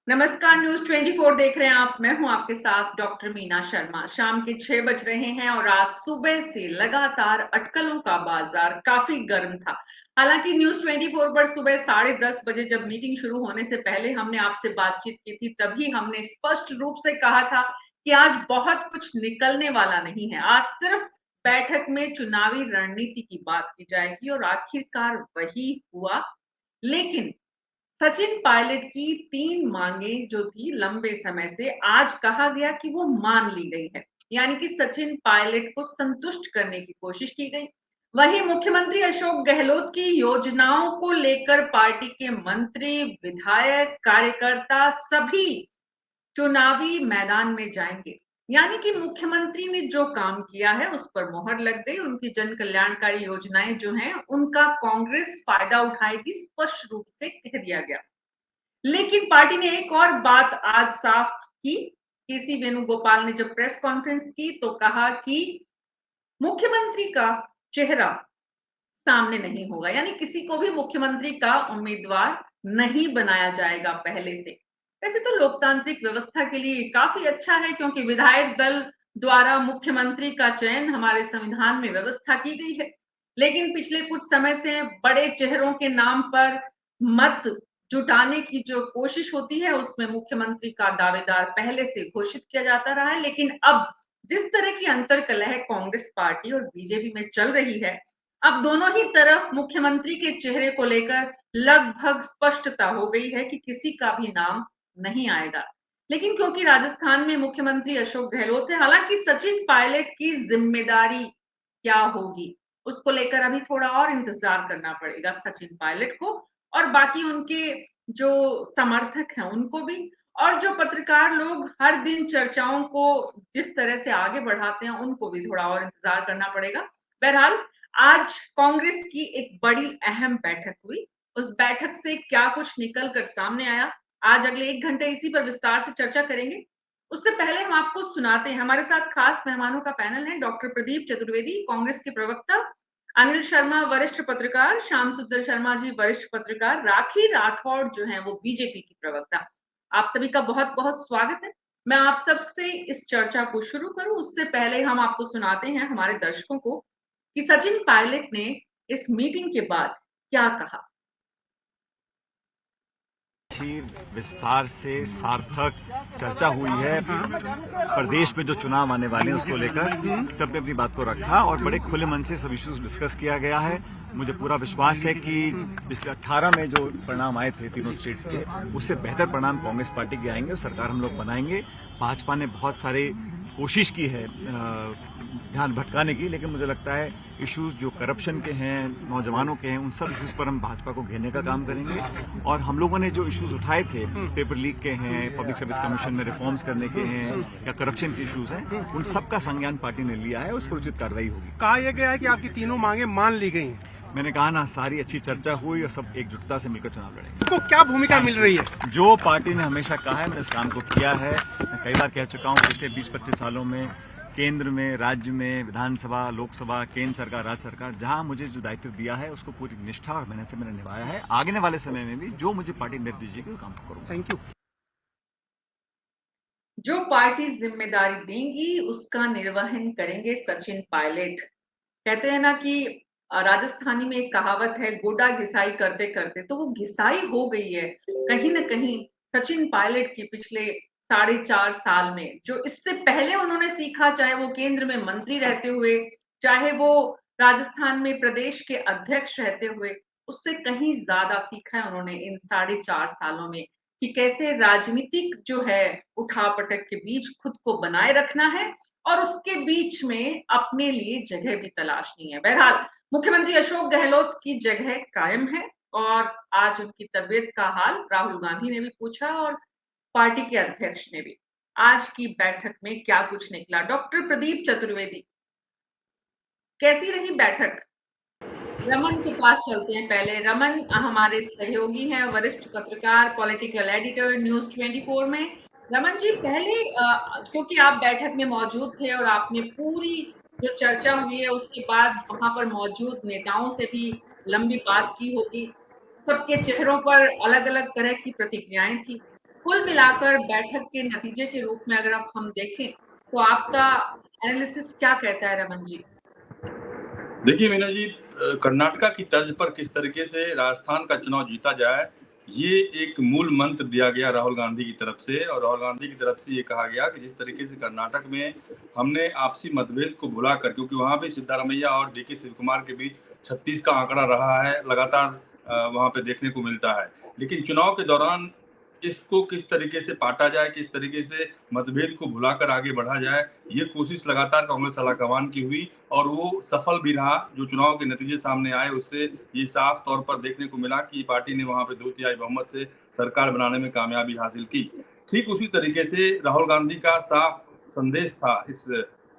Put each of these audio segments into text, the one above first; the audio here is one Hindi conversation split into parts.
नमस्कार, न्यूज़ 24 देख रहे हैं आप। मैं हूं आपके साथ डॉक्टर मीना शर्मा। शाम के 6 बज रहे हैं और आज सुबह से लगातार अटकलों का बाजार काफी गर्म था। हालांकि न्यूज़ 24 पर सुबह 10:30 बजे जब मीटिंग शुरू होने से पहले हमने आपसे बातचीत की थी, तभी हमने स्पष्ट रूप से कहा था कि आज बहुत कुछ निकलने वाला नहीं है। आज सिर्फ बैठक में चुनावी रणनीति की बात की जाएगी और आखिरकार वही हुआ। लेकिन सचिन पायलट की 3 मांगें जो थी लंबे समय से, आज कहा गया कि वो मान ली गई है। यानी कि सचिन पायलट को संतुष्ट करने की कोशिश की गई। वहीं मुख्यमंत्री अशोक गहलोत की योजनाओं को लेकर पार्टी के मंत्री, विधायक, कार्यकर्ता सभी चुनावी मैदान में जाएंगे। यानी कि मुख्यमंत्री ने जो काम किया है उस पर मोहर लग गई। उनकी जन कल्याणकारी योजनाएं जो हैं उनका कांग्रेस फायदा उठाएगी, स्पष्ट रूप से कह दिया गया। लेकिन पार्टी ने एक और बात आज साफ की। केसी वेणुगोपाल ने जब प्रेस कॉन्फ्रेंस की तो कहा कि मुख्यमंत्री का चेहरा सामने नहीं होगा, यानी किसी को भी मुख्यमंत्री का उम्मीदवार नहीं बनाया जाएगा पहले से। वैसे तो लोकतांत्रिक व्यवस्था के लिए काफी अच्छा है, क्योंकि विधायक दल द्वारा मुख्यमंत्री का चयन हमारे संविधान में व्यवस्था की गई है। लेकिन पिछले कुछ समय से बड़े चेहरों के नाम पर मत जुटाने की जो कोशिश होती है, उसमें मुख्यमंत्री का दावेदार पहले से घोषित किया जाता रहा है। लेकिन अब जिस तरह की अंतर्कलह कांग्रेस पार्टी और बीजेपी में चल रही है, अब दोनों ही तरफ मुख्यमंत्री के चेहरे को लेकर लगभग स्पष्टता हो गई है कि किसी का भी नाम नहीं आएगा। लेकिन क्योंकि राजस्थान में मुख्यमंत्री अशोक गहलोत है, हालांकि सचिन पायलट की जिम्मेदारी क्या होगी उसको लेकर अभी थोड़ा और इंतजार करना पड़ेगा सचिन पायलट को, और बाकी उनके जो समर्थक हैं उनको भी, और जो पत्रकार लोग हर दिन चर्चाओं को जिस तरह से आगे बढ़ाते हैं उनको भी थोड़ा और इंतजार करना पड़ेगा। बहरहाल आज कांग्रेस की एक बड़ी अहम बैठक हुई। उस बैठक से क्या कुछ निकल कर सामने आया, आज अगले 1 घंटे इसी पर विस्तार से चर्चा करेंगे। उससे पहले हम आपको सुनाते हैं, हमारे साथ खास मेहमानों का पैनल है। डॉक्टर प्रदीप चतुर्वेदी कांग्रेस के प्रवक्ता, अनिल शर्मा वरिष्ठ पत्रकार, श्याम सुंदर शर्मा जी वरिष्ठ पत्रकार, राखी राठौड़ जो है वो बीजेपी की प्रवक्ता। आप सभी का बहुत बहुत स्वागत है। मैं आप सबसे इस चर्चा को शुरू करूं उससे पहले हम आपको सुनाते हैं, हमारे दर्शकों को, कि सचिन पायलट ने इस मीटिंग के बाद क्या कहा। विस्तार से सार्थक चर्चा हुई है। प्रदेश में जो चुनाव आने वाले हैं उसको लेकर सबने अपनी बात को रखा और बड़े खुले मन से सब इश्यूज डिस्कस किया गया है। मुझे पूरा विश्वास है कि पिछले 18 में जो परिणाम आए थे तीनों स्टेट्स के, उससे बेहतर परिणाम कांग्रेस पार्टी के आएंगे और सरकार हम लोग बनाएंगे। भाजपा ने बहुत सारे कोशिश की है ध्यान भटकाने की, लेकिन मुझे लगता है इश्यूज जो करप्शन के हैं, नौजवानों के हैं, उन सब इश्यूज पर हम भाजपा को घेरने का काम करेंगे। और हम लोगों ने जो इश्यूज उठाए थे, पेपर लीक के हैं, पब्लिक सर्विस कमीशन में रिफॉर्म्स करने के हैं या करप्शन के इश्यूज हैं, उन सब का संज्ञान पार्टी ने लिया है, उस पर उचित कार्रवाई होगी। कहा यह गया है कि आपकी तीनों मांगे मान ली गई हैं। मैंने कहा ना, सारी अच्छी चर्चा हुई और सब एकजुटता से मिलकर चुनाव लड़ेंगे। इसको क्या भूमिका मिल रही है? जो पार्टी ने हमेशा कहा है, मैं इस काम को किया है। मैं कई बार कह चुका हूँ पिछले 20-25 सालों में केंद्र में, राज्य में, विधानसभा, लोकसभा, केंद्र सरकार, राज्य सरकार, जहां मुझे जो दायित्व दिया है उसको पूरी निष्ठा और मेहनत से मैंने निभाया है। आगे वाले समय में भी जो मुझे पार्टी निर्देश देगी वो काम करूंगा। Thank you. जो पार्टी जिम्मेदारी देंगी उसका निर्वहन करेंगे सचिन पायलट। कहते हैं ना कि राजस्थानी में एक कहावत है, गोडा घिसाई करते करते, तो वो घिसाई हो गई है कहीं ना कहीं सचिन पायलट की पिछले 4.5 साल में। जो इससे पहले उन्होंने सीखा, चाहे वो केंद्र में मंत्री रहते हुए, चाहे वो राजस्थान में प्रदेश के अध्यक्ष रहते हुए, उससे कहीं ज्यादा सीखा है उन्होंने इन 4.5 सालों में कि कैसे राजनीतिक जो है उठापटक के बीच खुद को बनाए रखना है और उसके बीच में अपने लिए जगह भी तलाशनी है। बहरहाल मुख्यमंत्री अशोक गहलोत की जगह कायम है और आज उनकी तबीयत का हाल राहुल गांधी ने भी पूछा और पार्टी के अध्यक्ष ने भी। आज की बैठक में क्या कुछ निकला, डॉक्टर प्रदीप चतुर्वेदी, कैसी रही बैठक? रमन के पास चलते हैं पहले। रमन हमारे सहयोगी हैं, वरिष्ठ पत्रकार, पॉलिटिकल एडिटर न्यूज़ 24 में। रमन जी, पहले क्योंकि आप बैठक में मौजूद थे और आपने पूरी जो चर्चा हुई है उसके बाद वहां पर मौजूद नेताओं से भी लंबी बात की होगी। सबके चेहरों पर अलग-अलग तरह की प्रतिक्रियाएं थी। कुल मिलाकर बैठक के नतीजे के रूप में अगर आप हम देखें तो आपका एनालिसिस क्या कहता है रमन जी? देखिए मीना जी, कर्नाटका की तर्ज पर किस तरीके से राजस्थान का चुनाव जीता जाए, ये एक मूल मंत्र दिया गया राहुल गांधी की तरफ से। और राहुल गांधी की तरफ से ये कहा गया कि जिस तरीके से कर्नाटक में हमने आपसी मतभेद को भुलाकर, क्योंकि वहां भी सिद्धारमैया और डीके शिव कुमार के बीच 36 का आंकड़ा रहा है, लगातार वहां पे देखने को मिलता है। लेकिन चुनाव के दौरान इसको किस तरीके से पाटा जाए, किस तरीके से मतभेद को भुलाकर आगे बढ़ा जाए, ये कोशिश लगातार कांग्रेस आलाकमान की हुई और वो सफल भी रहा। जो चुनाव के नतीजे सामने आए उससे ये साफ तौर पर देखने को मिला कि पार्टी ने वहां पे 2/3 बहुमत से सरकार बनाने में कामयाबी हासिल की। ठीक उसी तरीके से राहुल गांधी का साफ संदेश था इस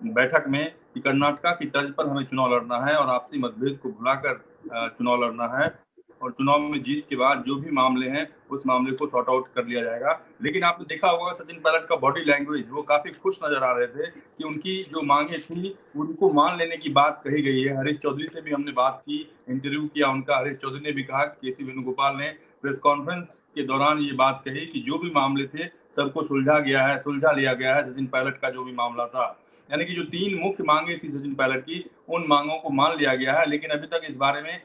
बैठक में कि कर्नाटका की तर्ज पर हमें चुनाव लड़ना है और आपसी मतभेद को भुलाकर चुनाव लड़ना है और चुनाव में जीत के बाद जो भी मामले हैं उस मामले को सॉर्ट आउट कर लिया जाएगा। लेकिन आपने देखा होगा सचिन पायलट का बॉडी लैंग्वेज, वो काफी खुश नजर आ रहे थे कि उनकी जो मांगे थी उनको मान लेने की बात कही गई है। हरीश चौधरी से भी हमने बात की, इंटरव्यू किया उनका। हरीश चौधरी ने भी कहा कि केसी वेणुगोपाल ने प्रेस कॉन्फ्रेंस के दौरान ये बात कही कि जो भी मामले थे सबको सुलझा लिया गया है सचिन पायलट का जो भी मामला था। यानी कि जो 3 मुख्य मांगे थी सचिन पायलट की, उन मांगों को मान लिया गया है। लेकिन अभी तक इस बारे में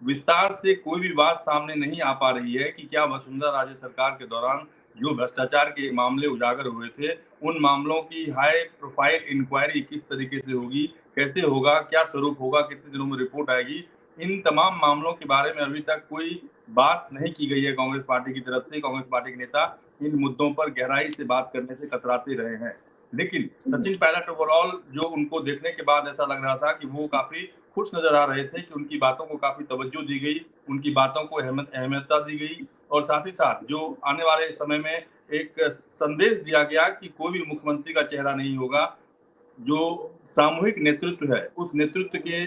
विस्तार से कोई भी बात सामने नहीं आ पा रही है कि क्या वसुंधरा राजे सरकार के दौरान जो भ्रष्टाचार के मामले उजागर हुए थे, उन मामलों की हाई प्रोफाइल इंक्वायरी किस तरीके से होगी, कैसे होगा, क्या स्वरूप होगा, कितने दिनों में रिपोर्ट आएगी। इन तमाम मामलों के बारे में अभी तक कोई बात नहीं की गई है कांग्रेस पार्टी की तरफ से। कांग्रेस पार्टी के नेता इन मुद्दों पर गहराई से बात करने से कतराते रहे हैं। लेकिन सचिन पायलट ओवरऑल जो उनको देखने के बाद ऐसा लग रहा था कि वो काफी खुश नजर आ रहे थे कि उनकी बातों को काफी तवज्जो दी गई, उनकी बातों को अहमियता दी गई और साथ ही साथ जो आने वाले समय में एक संदेश दिया गया कि कोई भी मुख्यमंत्री का चेहरा नहीं होगा, जो सामूहिक नेतृत्व है उस नेतृत्व के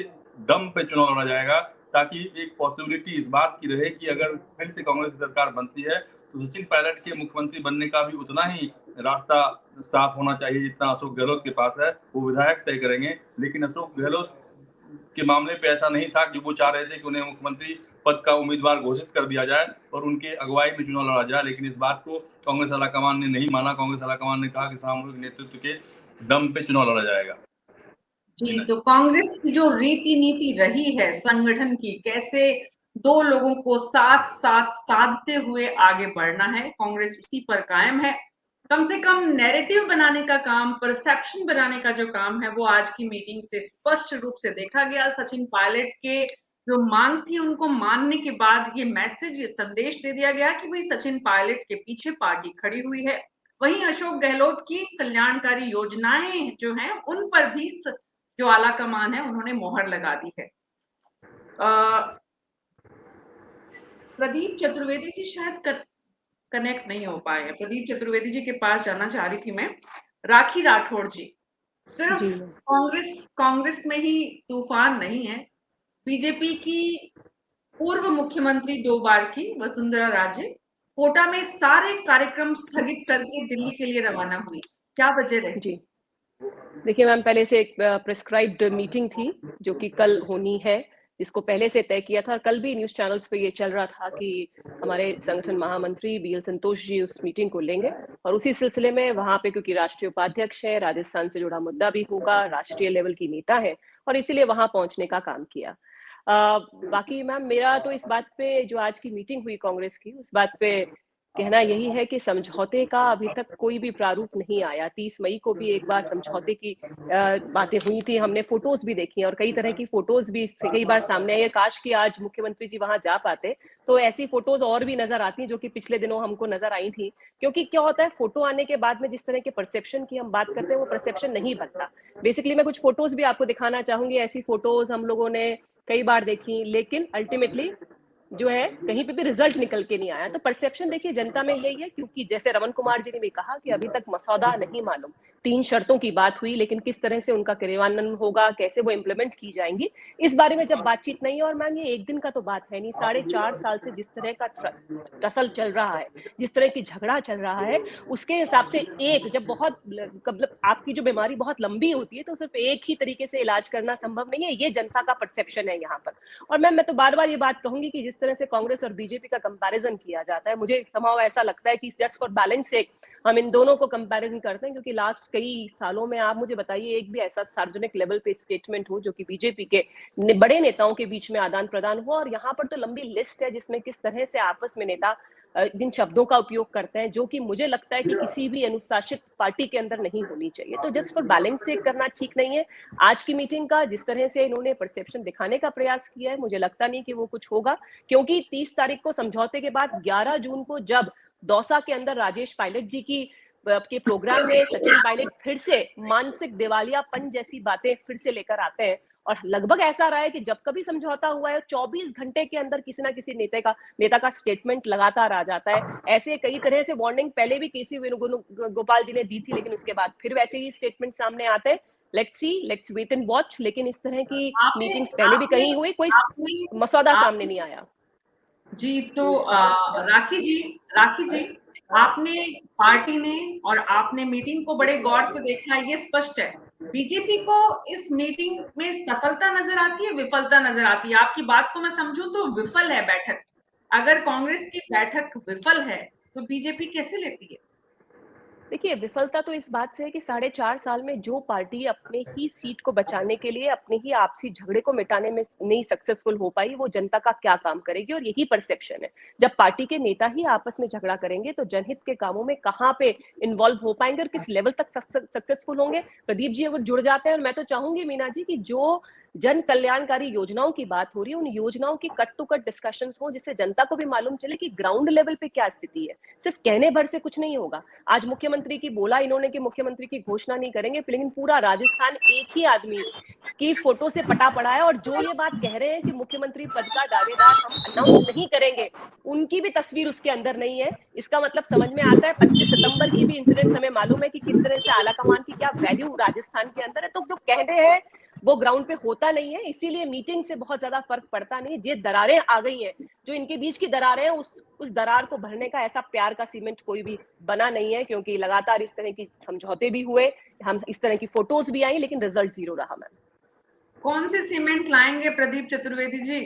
दम पे चुनाव लड़ा जाएगा, ताकि एक पॉसिबिलिटी इस बात की रहे कि अगर फिर से कांग्रेस की सरकार बनती है तो सचिन पायलट के मुख्यमंत्री बनने का भी उतना ही रास्ता साफ होना चाहिए जितना अशोक गहलोत के पास है। वो विधायक तय करेंगे, लेकिन अशोक गहलोत के मामले पे ऐसा नहीं था कि वो चाह रहे थे कि उन्हें मुख्यमंत्री पद का उम्मीदवार घोषित कर दिया जाए और उनके अगुवाई में चुनाव लड़ा जाए। लेकिन इस बात को कांग्रेस आलाकमान ने नहीं माना। कांग्रेस आलाकमान ने कहा कि सामूहिक नेतृत्व के दम पे चुनाव लड़ा जाएगा। जी, तो कांग्रेस की जो रीति नीति रही है संगठन की, कैसे 2 लोगों को साथ साथ साधते हुए आगे बढ़ना है, कांग्रेस उसी पर कायम है। कम से कम नैरेटिव बनाने का काम, परसेप्शन बनाने का जो काम है, वो आज की मीटिंग से स्पष्ट रूप से देखा गया। सचिन पायलट के जो मांग थी उनको मानने के बाद ये मैसेज, ये संदेश दे दिया गया कि भाई सचिन पायलट के पीछे पार्टी खड़ी हुई है। वहीं अशोक गहलोत की कल्याणकारी योजनाएं जो हैं उन पर भी जो आला कमान है उन्होंने मोहर लगा दी है। प्रदीप चतुर्वेदी जी शायद कनेक्ट नहीं हो पाए। प्रदीप चतुर्वेदी जी के पास जाना चाह रही थी मैं। राखी राठौड़ जी, सिर्फ कांग्रेस में ही तूफान नहीं है। बीजेपी की पूर्व मुख्यमंत्री 2 बार की वसुंधरा राजे कोटा में सारे कार्यक्रम स्थगित करके दिल्ली के लिए रवाना हुई। क्या वजह रही? जी, देखिए मैम, पहले से एक प्रिस्क्राइब्ड मीटिंग थी जो कि कल होनी है, जिसको पहले से तय किया था। और कल भी न्यूज चैनल्स पे ये चल रहा था कि हमारे संगठन महामंत्री बीएल संतोष जी उस मीटिंग को लेंगे और उसी सिलसिले में वहां पे, क्योंकि राष्ट्रीय उपाध्यक्ष है, राजस्थान से जुड़ा मुद्दा भी होगा, राष्ट्रीय लेवल की नेता है और इसीलिए वहां पहुंचने का काम किया। बाकी मैम, मेरा तो इस बात पे, जो आज की मीटिंग हुई कांग्रेस की, उस बात पे कहना यही है कि समझौते का अभी तक कोई भी प्रारूप नहीं आया। 30 मई को भी एक बार समझौते की बातें हुई थी, हमने फोटोज भी देखी और कई तरह की फोटोज भी कई बार सामने आई। काश कि आज मुख्यमंत्री जी वहां जा पाते तो ऐसी फोटोज और भी नजर आती जो कि पिछले दिनों हमको नजर आई थी। क्योंकि क्या होता है, फोटो आने के बाद में जिस तरह के परसेप्शन की हम बात करते हैं वो परसेप्शन नहीं बनता। बेसिकली मैं कुछ फोटोज भी आपको दिखाना चाहूंगी। ऐसी फोटोज हम लोगों ने कई बार देखी, लेकिन अल्टीमेटली जो है कहीं पे भी रिजल्ट निकल के नहीं आया। तो परसेप्शन देखिए जनता में यही है, क्योंकि जैसे रमन कुमार जी ने भी कहा कि अभी तक मसौदा नहीं मालूम। 3 शर्तों की बात हुई, लेकिन किस तरह से उनका क्रियान्वयन होगा, कैसे वो इम्प्लीमेंट की जाएंगी, इस बारे में जब बातचीत नहीं है। और मैम, ये एक दिन का तो बात है नहीं, 4.5 साल से जिस तरह का टसल चल रहा है, जिस तरह की झगड़ा चल रहा है, उसके हिसाब से जब बहुत मतलब आपकी जो बीमारी बहुत लंबी होती है तो सिर्फ एक ही तरीके से इलाज करना संभव नहीं है। ये जनता का परसेप्शन है यहाँ पर। और मैम, मैं तो बार बार ये बात कहूंगी कि जिस तरह से कांग्रेस और बीजेपी का कंपैरिजन किया जाता है, मुझे somehow ऐसा लगता है कि जस्ट फॉर बैलेंस से हम इन दोनों को कंपैरिजन करते हैं, क्योंकि लास्ट कई सालों में आप मुझे बताइए एक भी ऐसा सार्वजनिक लेवल पे स्टेटमेंट हो जो कि बीजेपी के बड़े नेताओं के बीच में आदान प्रदान हुआ। और यहाँ पर तो लंबी लिस्ट है जिसमें किस तरह से आपस में नेता जिन शब्दों का उपयोग करते हैं, जो कि मुझे लगता है कि किसी भी अनुशासित पार्टी के अंदर नहीं होनी चाहिए। तो जस्ट फॉर बैलेंस से करना ठीक नहीं है। आज की मीटिंग का जिस तरह से इन्होंने परसेप्शन दिखाने का प्रयास किया है, मुझे लगता नहीं कि वो कुछ होगा, क्योंकि 30 तारीख को समझौते के बाद 11 जून को जब दौसा के अंदर राजेश पायलट जी की के प्रोग्राम में सचिन पायलट फिर से मानसिक दिवालियापन जैसी बातें फिर से लेकर आते हैं, और लगभग ऐसा रहा है कि जब कभी समझौता हुआ है 24 घंटे के अंदर किसी ना किसी नेता का स्टेटमेंट लगातार आ जाता है। ऐसे कई तरह से वार्निंग पहले भी केसी वेणुगोपाल जी ने दी थी, लेकिन उसके बाद फिर वैसे ही स्टेटमेंट सामने आते हैं। Let's see, let's wait and watch. लेकिन इस तरह की मीटिंग्स पहले भी कहीं हुई, कोई मसौदा सामने नहीं आया जी। तो राखी जी, आपने पार्टी ने और आपने मीटिंग को बड़े गौर से देखा है, ये स्पष्ट है बीजेपी को इस मीटिंग में सफलता नजर आती है, विफलता नजर आती है? आपकी बात को मैं समझूं तो विफल है बैठक। अगर कांग्रेस की बैठक विफल है तो बीजेपी कैसे लेती है? देखिए, विफलता तो इस बात से है कि 4.5 साल में जो पार्टी अपने ही सीट को बचाने के लिए अपने ही आपसी झगड़े को मिटाने में नहीं सक्सेसफुल हो पाई, वो जनता का क्या काम करेगी। और यही परसेप्शन है, जब पार्टी के नेता ही आपस में झगड़ा करेंगे तो जनहित के कामों में कहाँ पे इन्वॉल्व हो पाएंगे और किस लेवल तक सक्सेसफुल होंगे। प्रदीप जी अगर जुड़ जाते हैं, और मैं तो चाहूंगी मीना जी की जो जन कल्याणकारी योजनाओं की बात हो रही है, उन योजनाओं की कट टू कट डिस्कशंस हो, जिससे जनता को भी मालूम चले कि ग्राउंड लेवल पे क्या स्थिति है। सिर्फ कहने भर से कुछ नहीं होगा। आज मुख्यमंत्री की बोला इन्होंने कि मुख्यमंत्री की घोषणा नहीं करेंगे, लेकिन पूरा राजस्थान एक ही आदमी की फोटो से पटा पड़ा है, और जो ये बात कह रहे हैं कि मुख्यमंत्री पद का दावेदार हम अनाउंस नहीं करेंगे, उनकी भी तस्वीर उसके अंदर नहीं है। इसका मतलब समझ में आता है। 25 सितंबर की भी इंसिडेंट हमें मालूम है कि किस तरह से आला कमान की क्या वैल्यू राजस्थान के अंदर है। तो जो कहते हैं वो ग्राउंड पे होता नहीं है, इसीलिए मीटिंग से बहुत ज्यादा फर्क पड़ता नहीं। ये दरारें आ गई हैं, जो इनके बीच की दरारें हैं, उस दरार को भरने का ऐसा प्यार का सीमेंट कोई भी बना नहीं है, क्योंकि लगातार इस तरह की समझौते भी हुए, हम इस तरह की फोटोज भी आई, लेकिन रिजल्ट जीरो रहा। मैम, कौन से सीमेंट लाएंगे प्रदीप चतुर्वेदी जी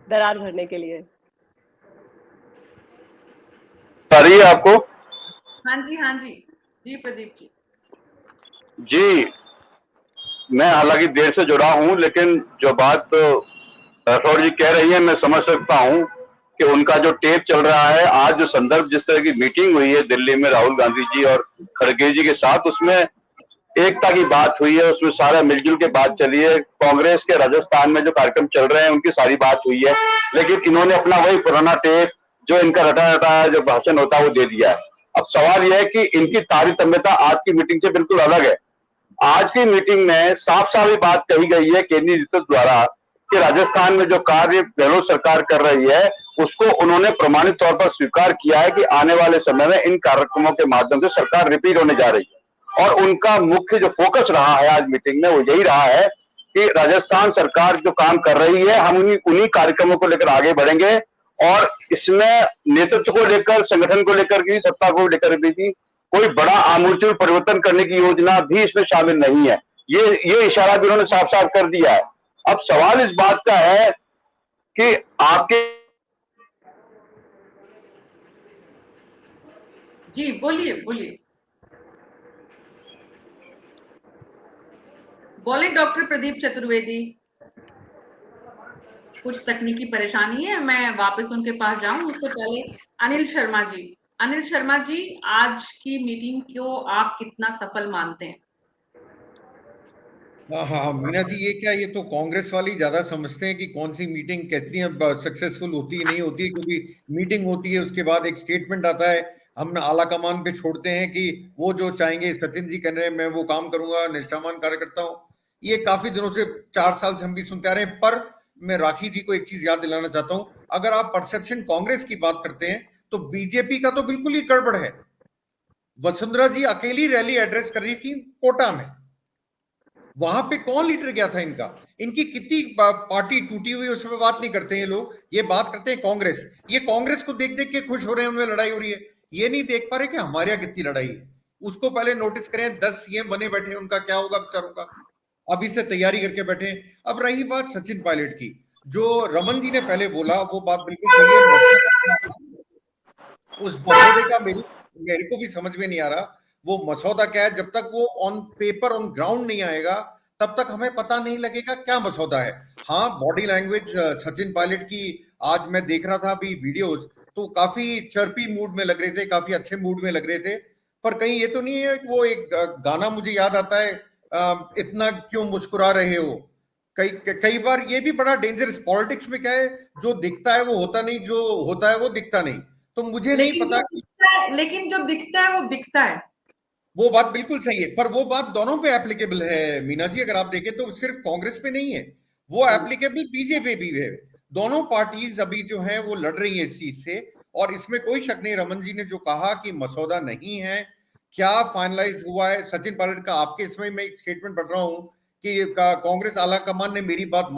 दरार भरने के लिए? आ रही है आपको? हाँ जी जी प्रदीप जी। जी, मैं हालांकि देर से जुड़ा हूं, लेकिन जो बात राठौड़ जी कह रही है मैं समझ सकता हूं कि उनका जो टेप चल रहा है। आज जो संदर्भ, जिस तरह की मीटिंग हुई है दिल्ली में राहुल गांधी जी और खड़गे जी के साथ, उसमें एकता की बात हुई है, उसमें सारा मिलजुल के बात चली है। कांग्रेस के राजस्थान में जो कार्यक्रम चल रहे हैं उनकी सारी बात हुई है, लेकिन इन्होंने अपना वही पुराना टेप जो इनका रटा रटा जो भाषण होता है वो दे दिया है। अब सवाल यह है कि इनकी तारतम्यता आज की मीटिंग से बिल्कुल अलग है। आज की मीटिंग में साफ साफ बात कही गई है केंद्रीय नेतृत्व द्वारा कि राजस्थान में जो कार्य गहलोत सरकार कर रही है उसको उन्होंने प्रमाणित तौर पर स्वीकार किया है कि आने वाले समय में इन कार्यक्रमों के माध्यम से सरकार रिपीट होने जा रही है। और उनका मुख्य जो फोकस रहा है आज मीटिंग में वो यही रहा है कि राजस्थान सरकार जो काम कर रही है हम उन्हीं कार्यक्रमों को लेकर आगे बढ़ेंगे, और इसमें नेतृत्व को लेकर, संगठन को लेकर भी, सत्ता को लेकर भी कोई बड़ा आमूलचूल परिवर्तन करने की योजना भी इसमें शामिल नहीं है। ये इशारा भी उन्होंने साफ साफ कर दिया है। अब सवाल इस बात का है कि आपके जी बोलिए डॉक्टर प्रदीप चतुर्वेदी। कुछ तकनीकी परेशानी है, मैं वापस उनके पास जाऊं उससे पहले अनिल शर्मा जी, आज की मीटिंग को आप कितना सफल मानते हैं? हाँ मीना जी, ये तो कांग्रेस वाली ज्यादा समझते हैं कि कौन सी मीटिंग कितनी सक्सेसफुल होती है नहीं होती है, क्योंकि मीटिंग होती है उसके बाद एक स्टेटमेंट आता है, हम आला कमान पे छोड़ते हैं कि वो जो चाहेंगे, सचिन जी कह रहे हैं मैं वो काम करूंगा, निष्ठावान कार्यकर्ता हूं। ये काफी दिनों से 4 साल से हम भी सुनते आ रहे हैं। पर मैं राखी जी को एक चीज याद दिलाना चाहता हूं, अगर आप परसेप्शन कांग्रेस की बात करते हैं तो बीजेपी का तो बिल्कुल ही गड़बड़ है। वसुंधरा जी अकेली रैली एड्रेस कर रही थी कोटा में, वहां पे कौन लीडर गया था इनका? इनकी कितनी पार्टी टूटी हुई उस पर बात नहीं करते हैं ये लोग, ये बात करते हैं कांग्रेस। ये कांग्रेस को देख देख के खुश हो रहे हैं, उनमें लड़ाई हो रही है, ये नहीं देख पा रहे कि हमारे यहाँ कितनी लड़ाई है। उसको पहले नोटिस करें, 10 सीएम बने बैठे, उनका क्या होगा बेचारों का, अभी से तैयारी करके बैठे। अब रही बात सचिन पायलट की, जो रमन जी ने पहले बोला वो बात बिल्कुल सही है। उस मसौदे का मेरे को भी समझ में नहीं आ रहा वो मसौदा क्या है। जब तक वो ऑन पेपर ऑन ग्राउंड नहीं आएगा तब तक हमें पता नहीं लगेगा क्या मसौदा है। हाँ, बॉडी लैंग्वेज सचिन पायलट की आज मैं देख रहा था अभी वीडियोस, तो काफी चर्पी मूड में लग रहे थे, काफी अच्छे मूड में लग रहे थे। पर कहीं ये तो नहीं है कि वो एक गाना मुझे याद आता है, इतना क्यों मुस्कुरा रहे हो। कई कई बार ये भी बड़ा डेंजरस पॉलिटिक्स में क्या है, जो दिखता है वो होता नहीं, जो होता है वो दिखता नहीं। तो मुझे नहीं पता कि लेकिन जो दिखता है वो बिकता है। वो बात बिल्कुल सही है, पर वो बात दोनों पे एप्लीकेबल है मीना जी। अगर आप देखें तो सिर्फ कांग्रेस पे नहीं है, वो एप्लीकेबल बीजेपी भी है। दोनों पार्टीज अभी जो है वो लड़ रही है इस चीज से, और इसमें कोई शक नहीं। रमन जी ने जो कहा कि मसौदा नहीं है, क्या फाइनलाइज हुआ है सचिन पायलट का, आपके इसमें मैं एक स्टेटमेंट पढ़ रहा हूं कि कांग्रेस आला कमान ने मेरी बात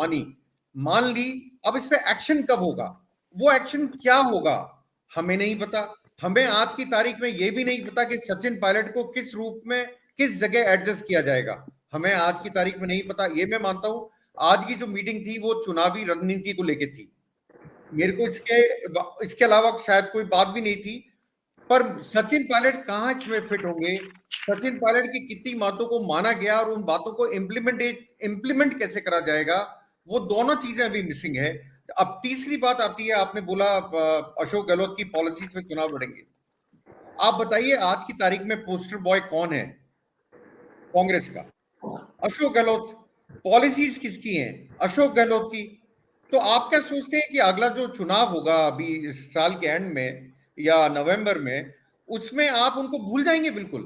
मान ली। अब इस पे एक्शन कब होगा, वो एक्शन क्या होगा, हमें नहीं पता। हमें आज की तारीख में यह भी नहीं पता कि सचिन पायलट को किस रूप में किस जगह एडजस्ट किया जाएगा। हमें आज की तारीख में नहीं पता। ये मैं मानता हूं आज की जो मीटिंग थी वो चुनावी रणनीति को लेकर थी, मेरे को इसके अलावा शायद कोई बात भी नहीं थी। पर सचिन पायलट कहां इसमें फिट होंगे, सचिन पायलट की कितनी बातों को माना गया और उन बातों को इम्प्लीमेंट कैसे करा जाएगा, वो दोनों चीजें अभी मिसिंग है। अब तीसरी बात आती है, आपने बोला अशोक गहलोत की पॉलिसीज में चुनाव लड़ेंगे। आप बताइए आज की तारीख में पोस्टर बॉय कौन है कांग्रेस का? अशोक गहलोत। पॉलिसीज किसकी हैं? अशोक गहलोत की। तो आप क्या सोचते हैं कि अगला जो चुनाव होगा अभी इस साल के एंड में या नवंबर में, उसमें आप उनको भूल जाएंगे बिल्कुल?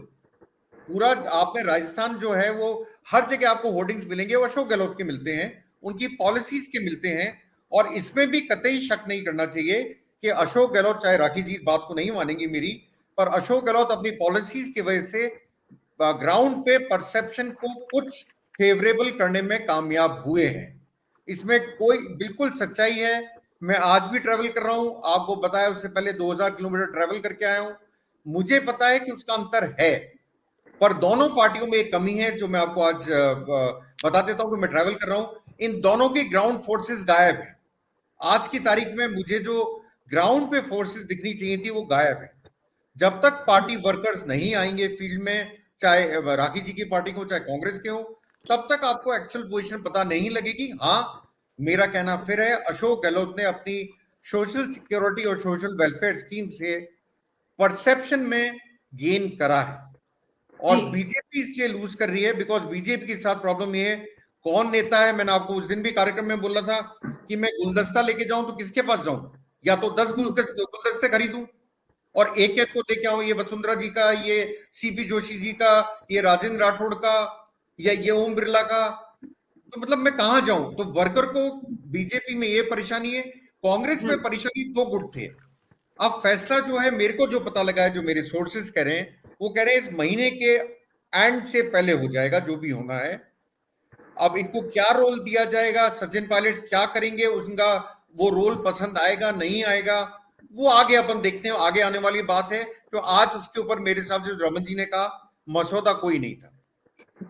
पूरा आपने राजस्थान जो है वो हर जगह आपको होर्डिंग्स मिलेंगे, वो अशोक गहलोत के मिलते हैं, उनकी पॉलिसीज के मिलते हैं। और इसमें भी कतई शक नहीं करना चाहिए कि अशोक गहलोत, चाहे राखी जी बात को नहीं मानेंगी मेरी, पर अशोक गहलोत अपनी पॉलिसीज की वजह से ग्राउंड पे परसेप्शन को कुछ फेवरेबल करने में कामयाब हुए हैं। इसमें कोई बिल्कुल सच्चाई है। मैं आज भी ट्रेवल कर रहा हूं, आपको बताया उससे पहले 2000 किलोमीटर ट्रेवल करके आया हूं। मुझे पता है कि उसका अंतर है, पर दोनों पार्टियों में एक कमी है जो मैं आपको आज बता देता हूं कि मैं ट्रेवल कर रहा हूं। इन दोनों की ग्राउंड फोर्सेस गायब है। आज की तारीख में मुझे जो ग्राउंड पे फोर्सेस दिखनी चाहिए थी वो गायब है। जब तक पार्टी वर्कर्स नहीं आएंगे फील्ड में, चाहे राखी जी की पार्टी को चाहे कांग्रेस के हो, तब तक आपको एक्चुअल पोजीशन पता नहीं लगेगी। हाँ, मेरा कहना फिर है, अशोक गहलोत ने अपनी सोशल सिक्योरिटी और सोशल वेलफेयर स्कीम से परसेप्शन में गेन करा है, और बीजेपी इसलिए लूज कर रही है बिकॉज बीजेपी के साथ प्रॉब्लम ये है, कौन नेता है। मैंने आपको उस दिन भी कार्यक्रम में बोला था कि मैं गुलदस्ता लेके जाऊं तो किसके पास जाऊं, या तो 10 गुलदस्ते खरीदूं और एक एक को लेके आऊं, ये वसुंधरा जी का, ये सीपी जोशी जी का, ये राजेंद्र राठौड़ का, या ये ओम बिरला का। तो मतलब मैं कहां जाऊं? तो वर्कर को बीजेपी में ये परेशानी है, कांग्रेस में परेशानी दो गुट थे। अब फैसला जो है, मेरे को जो पता लगा है, जो मेरे सोर्सेस कह रहे हैं, वो कह रहे हैं इस महीने के एंड से पहले हो जाएगा जो भी होना है। अब इनको क्या रोल दिया जाएगा, सचिन पायलट क्या करेंगे, उनका वो रोल पसंद आएगा नहीं आएगा, वो आगे अपन देखते हैं, आगे आने वाली बात है। तो आज उसके ऊपर मेरे हिसाब से रमन जी ने कहा मसौदा कोई नहीं था।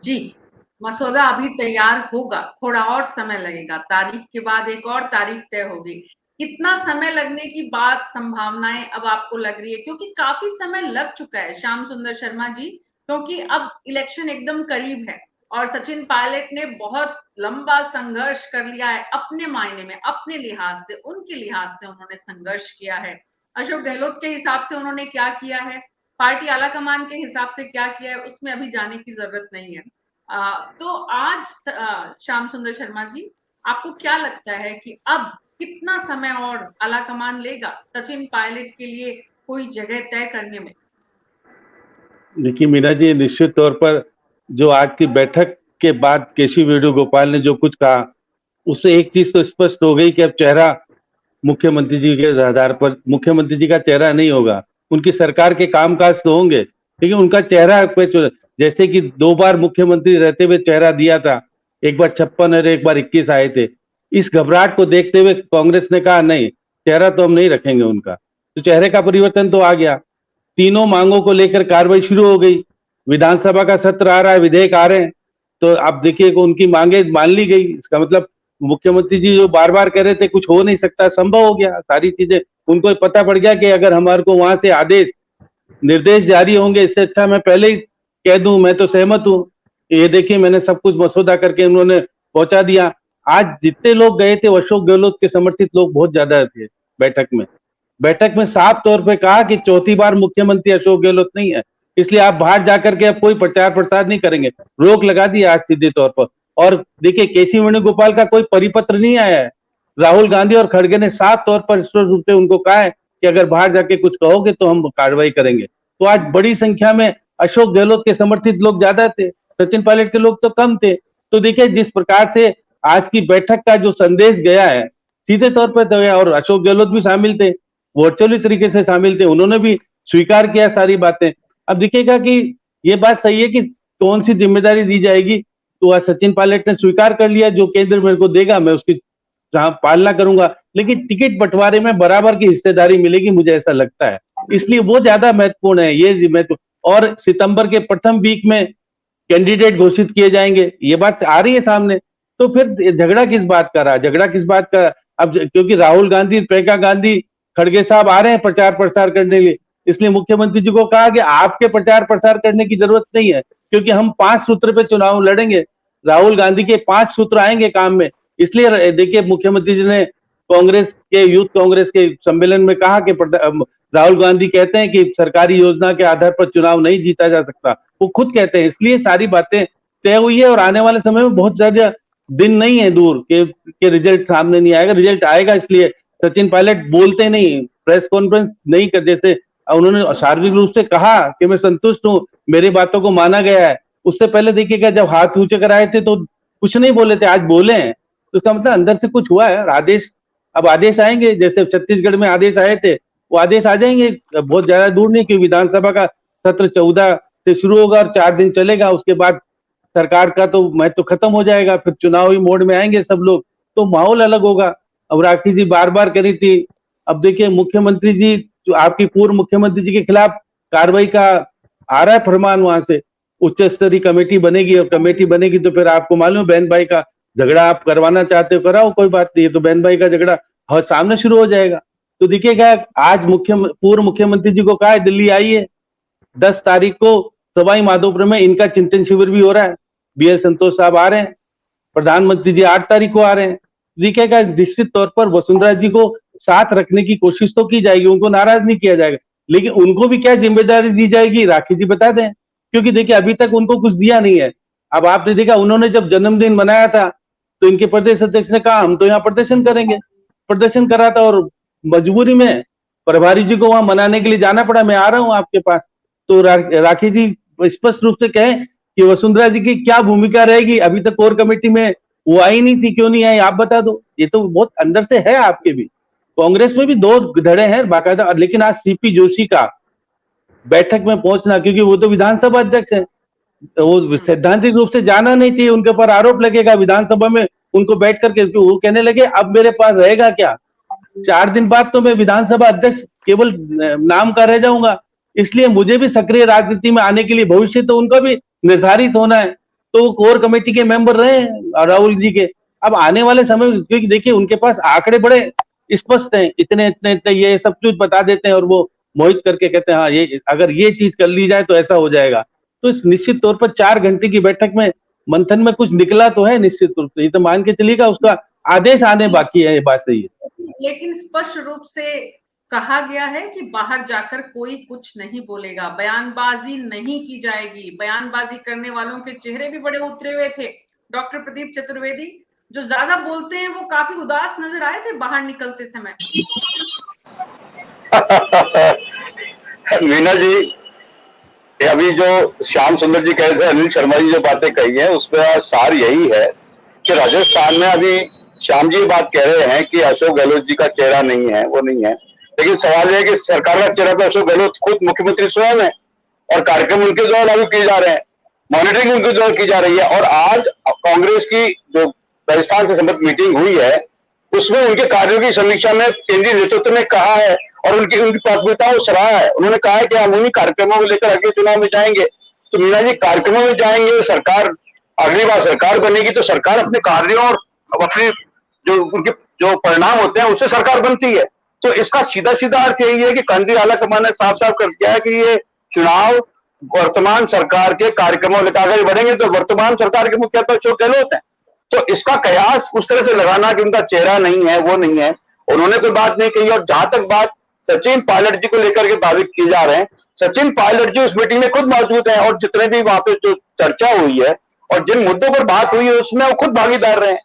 जी, मसौदा अभी तैयार होगा, थोड़ा और समय लगेगा, तारीख के बाद एक और तारीख तय होगी। कितना समय लगने की बात, संभावनाएं अब आपको लग रही है? क्योंकि काफी समय लग चुका है श्याम सुंदर शर्मा जी, क्योंकि अब इलेक्शन एकदम करीब है और सचिन पायलट ने बहुत लंबा संघर्ष कर लिया है अपने मायने में, अपने लिहाज से, उनके लिहाज से उन्होंने संघर्ष किया है। अशोक गहलोत के हिसाब से उन्होंने क्या किया है, पार्टी आलाकमान के हिसाब से क्या किया है, उसमें अभी जाने की जरूरत नहीं है। तो आज श्याम सुंदर शर्मा जी, आपको क्या लगता है कि अब कितना समय और आलाकमान लेगा सचिन पायलट के लिए कोई जगह तय करने में? देखिए मीना जी, निश्चित तौर पर जो आज की बैठक के बाद केसी वेणुगोपाल ने जो कुछ कहा, उससे एक चीज तो स्पष्ट हो गई कि अब चेहरा मुख्यमंत्री जी के आधार पर, मुख्यमंत्री जी का चेहरा नहीं होगा, उनकी सरकार के कामकाज तो होंगे, लेकिन उनका चेहरा पे, जैसे कि 2 बार मुख्यमंत्री रहते हुए चेहरा दिया था, एक बार 56 और एक बार 21 आए थे। इस घबराहट को देखते हुए कांग्रेस ने कहा नहीं, चेहरा तो हम नहीं रखेंगे उनका, तो चेहरे का परिवर्तन तो आ गया। तीनों मांगों को लेकर कार्रवाई शुरू हो गई, विधानसभा का सत्र आ रहा है, विधेयक आ रहे हैं, तो आप देखिए उनकी मांगे मान ली गई। इसका मतलब मुख्यमंत्री जी जो बार बार कह रहे थे कुछ हो नहीं सकता, संभव हो गया। सारी चीजें उनको पता पड़ गया कि अगर हमारे को वहां से आदेश निर्देश जारी होंगे, इससे अच्छा मैं पहले ही कह दूं मैं तो सहमत हूं। ये देखिए मैंने सब कुछ मसौदा करके उन्होंने पहुंचा दिया। आज जितने लोग गए थे अशोक गहलोत के समर्थित लोग बहुत ज्यादा थे बैठक में साफ तौर पे कहा कि चौथी बार मुख्यमंत्री अशोक गहलोत नहीं है, इसलिए आप बाहर जाकर के अब कोई प्रचार प्रसार नहीं करेंगे। रोक लगा दी आज सीधे तौर पर। और देखिए केसी वेणुगोपाल का कोई परिपत्र नहीं आया है। राहुल गांधी और खड़गे ने साफ तौर पर स्पष्ट रूप से उनको कहा है कि अगर बाहर जाके कुछ कहोगे तो हम कार्रवाई करेंगे। तो आज बड़ी संख्या में अशोक गहलोत के समर्थित लोग ज्यादा थे, सचिन पायलट के लोग तो कम थे। तो देखिए जिस प्रकार से आज की बैठक का जो संदेश गया है सीधे तौर पर तो गया, और अशोक गहलोत भी शामिल थे, वर्चुअली तरीके से शामिल थे, उन्होंने भी स्वीकार किया सारी बातें। अब दिखेगा कि ये बात सही है कि कौन सी जिम्मेदारी दी जाएगी। तो आज सचिन पायलट ने स्वीकार कर लिया जो केंद्र मेरे को देगा मैं उसकी पालना करूंगा, लेकिन टिकट बंटवारे में बराबर की हिस्सेदारी मिलेगी, मुझे ऐसा लगता है। इसलिए वो ज्यादा महत्वपूर्ण है। ये महत्व, और सितंबर के प्रथम वीक में कैंडिडेट घोषित किए जाएंगे, ये बात आ रही है सामने। तो फिर झगड़ा किस बात का रहा, झगड़ा किस बात का? अब क्योंकि राहुल गांधी, प्रियंका गांधी, खड़गे साहब आ रहे हैं प्रचार प्रसार करने के लिए, इसलिए मुख्यमंत्री जी को कहा कि आपके प्रचार प्रसार करने की जरूरत नहीं है, क्योंकि हम 5 सूत्र पे चुनाव लड़ेंगे। राहुल गांधी के 5 सूत्र आएंगे काम में। इसलिए देखिए मुख्यमंत्री जी ने कांग्रेस के, यूथ कांग्रेस के सम्मेलन में कहा कि राहुल गांधी कहते हैं कि सरकारी योजना के आधार पर चुनाव नहीं जीता जा सकता, वो खुद कहते हैं। इसलिए सारी बातें तय हुई है और आने वाले समय में बहुत ज्यादा दिन नहीं है दूर के रिजल्ट सामने नहीं आएगा। रिजल्ट आएगा, इसलिए सचिन पायलट बोलते नहीं, प्रेस कॉन्फ्रेंस नहीं कर, जैसे उन्होंने सार्वजनिक रूप से कहा कि मैं संतुष्ट हूं, मेरी बातों को माना गया है। उससे पहले देखिएगा जब हाथ ऊंचे कराए थे तो कुछ नहीं बोले थे, आज बोले हैं, तो इसका मतलब अंदर से कुछ हुआ है। आदेश, अब आदेश आएंगे, जैसे छत्तीसगढ़ में आदेश आए थे वो आदेश आ जाएंगे, बहुत ज्यादा दूर नहीं, क्योंकि विधानसभा का सत्र 14 से शुरू होगा और 4 दिन चलेगा। उसके बाद सरकार का तो महत्व खत्म हो जाएगा, फिर चुनावी मोड में आएंगे सब लोग, तो माहौल अलग होगा। अब राखी जी बार बार करी थी, अब देखिए मुख्यमंत्री जी, जो आपकी पूर्व मुख्यमंत्री जी के खिलाफ कार्रवाई का आ रहा है फरमान, वहां से उच्च स्तरीय कमेटी बनेगी, और कमेटी बनेगी तो फिर आपको मालूम है बहन भाई का झगड़ा आप करवाना चाहते हो कराओ, कोई बात नहीं है, तो बहन भाई का झगड़ा और सामने शुरू हो जाएगा। तो देखिएगा आज पूर्व मुख्यमंत्री जी को कहा है दिल्ली आइए, 10 तारीख को सवाई माधोपुर में इनका चिंतन शिविर भी हो रहा है, BL संतोष साहब आ रहे हैं, प्रधानमंत्री जी 8 तारीख को आ रहे हैं। देखिएगा निश्चित तौर पर वसुंधरा जी को साथ रखने की कोशिश तो की जाएगी, उनको नाराज नहीं किया जाएगा, लेकिन उनको भी क्या जिम्मेदारी दी जाएगी राखी जी बता दें, क्योंकि देखिए अभी तक उनको कुछ दिया नहीं है। अब आपने देखा उन्होंने जब जन्मदिन मनाया था तो इनके प्रदेश अध्यक्ष ने कहा हम तो यहाँ प्रदर्शन करेंगे, प्रदर्शन करा था, और मजबूरी में प्रभारी जी को वहां मनाने के लिए जाना पड़ा, मैं आ रहा हूं आपके पास। तो राखी जी स्पष्ट रूप से कहें कि वसुंधरा जी की क्या भूमिका रहेगी, अभी तक कोर कमेटी में वो आई नहीं थी, क्यों नहीं आई आप बता दो। ये तो बहुत अंदर से है आपके भी, कांग्रेस में भी 2 धड़े हैं बाकायदा। लेकिन आज CP जोशी का बैठक में पहुंचना, क्योंकि वो तो विधानसभा अध्यक्ष है, वो सैद्धांतिक रूप से जाना नहीं चाहिए, उनके ऊपर आरोप लगेगा विधानसभा में उनको बैठ करके, वो कहने लगे अब मेरे पास रहेगा क्या, 4 दिन बाद तो मैं विधानसभा अध्यक्ष केवल नाम का रह जाऊंगा, इसलिए मुझे भी सक्रिय राजनीति में आने के लिए भविष्य तो उनका भी निर्धारित होना है। तो वो कोर कमेटी के मेंबर रहे राहुल जी के। अब आने वाले समय में, क्योंकि देखिए उनके पास आंकड़े बड़े स्पष्ट हैं, इतने इतने इतने ये सब कुछ बता देते हैं, और वो मोहित करके कहते हैं हाँ ये अगर ये चीज कर ली जाए तो ऐसा हो जाएगा। तो इस निश्चित तौर पर 4 घंटे की बैठक में मंथन में कुछ निकला तो है निश्चित रूप से, ये तो मान के चलिएगा उसका आदेश आने बाकी है, ये बात सही है। लेकिन स्पष्ट रूप से कहा गया है कि बाहर जाकर कोई कुछ नहीं बोलेगा, बयानबाजी नहीं की जाएगी। बयानबाजी करने वालों के चेहरे भी बड़े उतरे हुए थे। डॉक्टर प्रदीप चतुर्वेदी जो ज्यादा बोलते हैं वो काफी उदास नजर आए थे बाहर निकलते समय। मीना जी, अभी जो श्याम सुंदर जी कहे थे, अनिल शर्मा जी जो बातें कही हैं उसका सार यही है कि राजस्थान में अभी श्याम जी ये बात कह रहे हैं कि अशोक गहलोत जी का चेहरा नहीं है, वो नहीं है, लेकिन सवाल यह है कि सरकार का चेहरा तो अशोक गहलोत खुद मुख्यमंत्री स्वयं है, और कार्यक्रम उनके द्वारा लागू किए जा रहे हैं, मॉनिटरिंग उनके द्वारा की जा रही है। और आज कांग्रेस की जो राजस्थान से संबंधित मीटिंग हुई है उसमें उनके कार्यों की समीक्षा में केंद्रीय नेतृत्व ने कहा है और उनकी प्राथमिकताओं को सराहा है। उन्होंने कहा है कि हम उन्हीं कार्यक्रमों को लेकर अगले चुनाव में जाएंगे। तो मीना जी, कार्यक्रमों में जाएंगे, सरकार अगली बार सरकार बनेगी तो सरकार अपने कार्यों और अपनी जो उनके जो परिणाम होते हैं उससे सरकार बनती है। तो इसका सीधा सीधा अर्थ यही है कि केंद्रीय आला कमान ने साफ साफ कर दिया है कि ये चुनाव वर्तमान सरकार के कार्यक्रमों लेकर आगे बढ़ेंगे। तो वर्तमान सरकार के मुखिया तो अशोक गहलोत हैं, तो इसका कयास उस तरह से लगाना कि उनका चेहरा नहीं है, वो नहीं है, उन्होंने कोई बात नहीं कही। और जहां तक बात सचिन पायलट जी को लेकर के दावे किए जा रहे हैं, सचिन पायलट जी उस मीटिंग में खुद मौजूद हैं और जितने भी वहां पे जो चर्चा हुई है और जिन मुद्दों पर बात हुई है उसमें वो खुद भागीदार रहे हैं।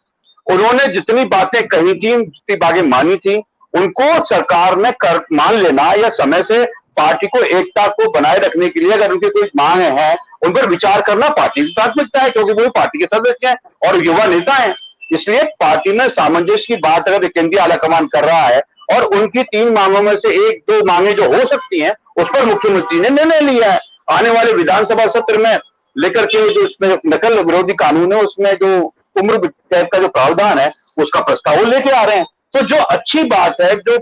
उन्होंने जितनी बातें कही थी, जितनी बातें मानी थी, उनको सरकार ने मान लेना या समय से पार्टी को एकता को बनाए रखने के लिए अगर उनकी कोई मांग है उन पर विचार करना पार्टी की प्राथमिकता है, क्योंकि वो पार्टी के सदस्य हैं और युवा नेता हैं। इसलिए पार्टी में सामंजस्य की बात अगर केंद्रीय आलाकमान कर रहा है और उनकी 3 मांगों में से 1-2 मांगे जो हो सकती हैं उस पर मुख्यमंत्री ने निर्णय लिया है। आने वाले विधानसभा सत्र में लेकर के जो इसमें नकल विरोधी कानून है उसमें जो उम्र कैद का जो प्रावधान है उसका प्रस्ताव लेके आ रहे हैं। तो जो अच्छी बात है जो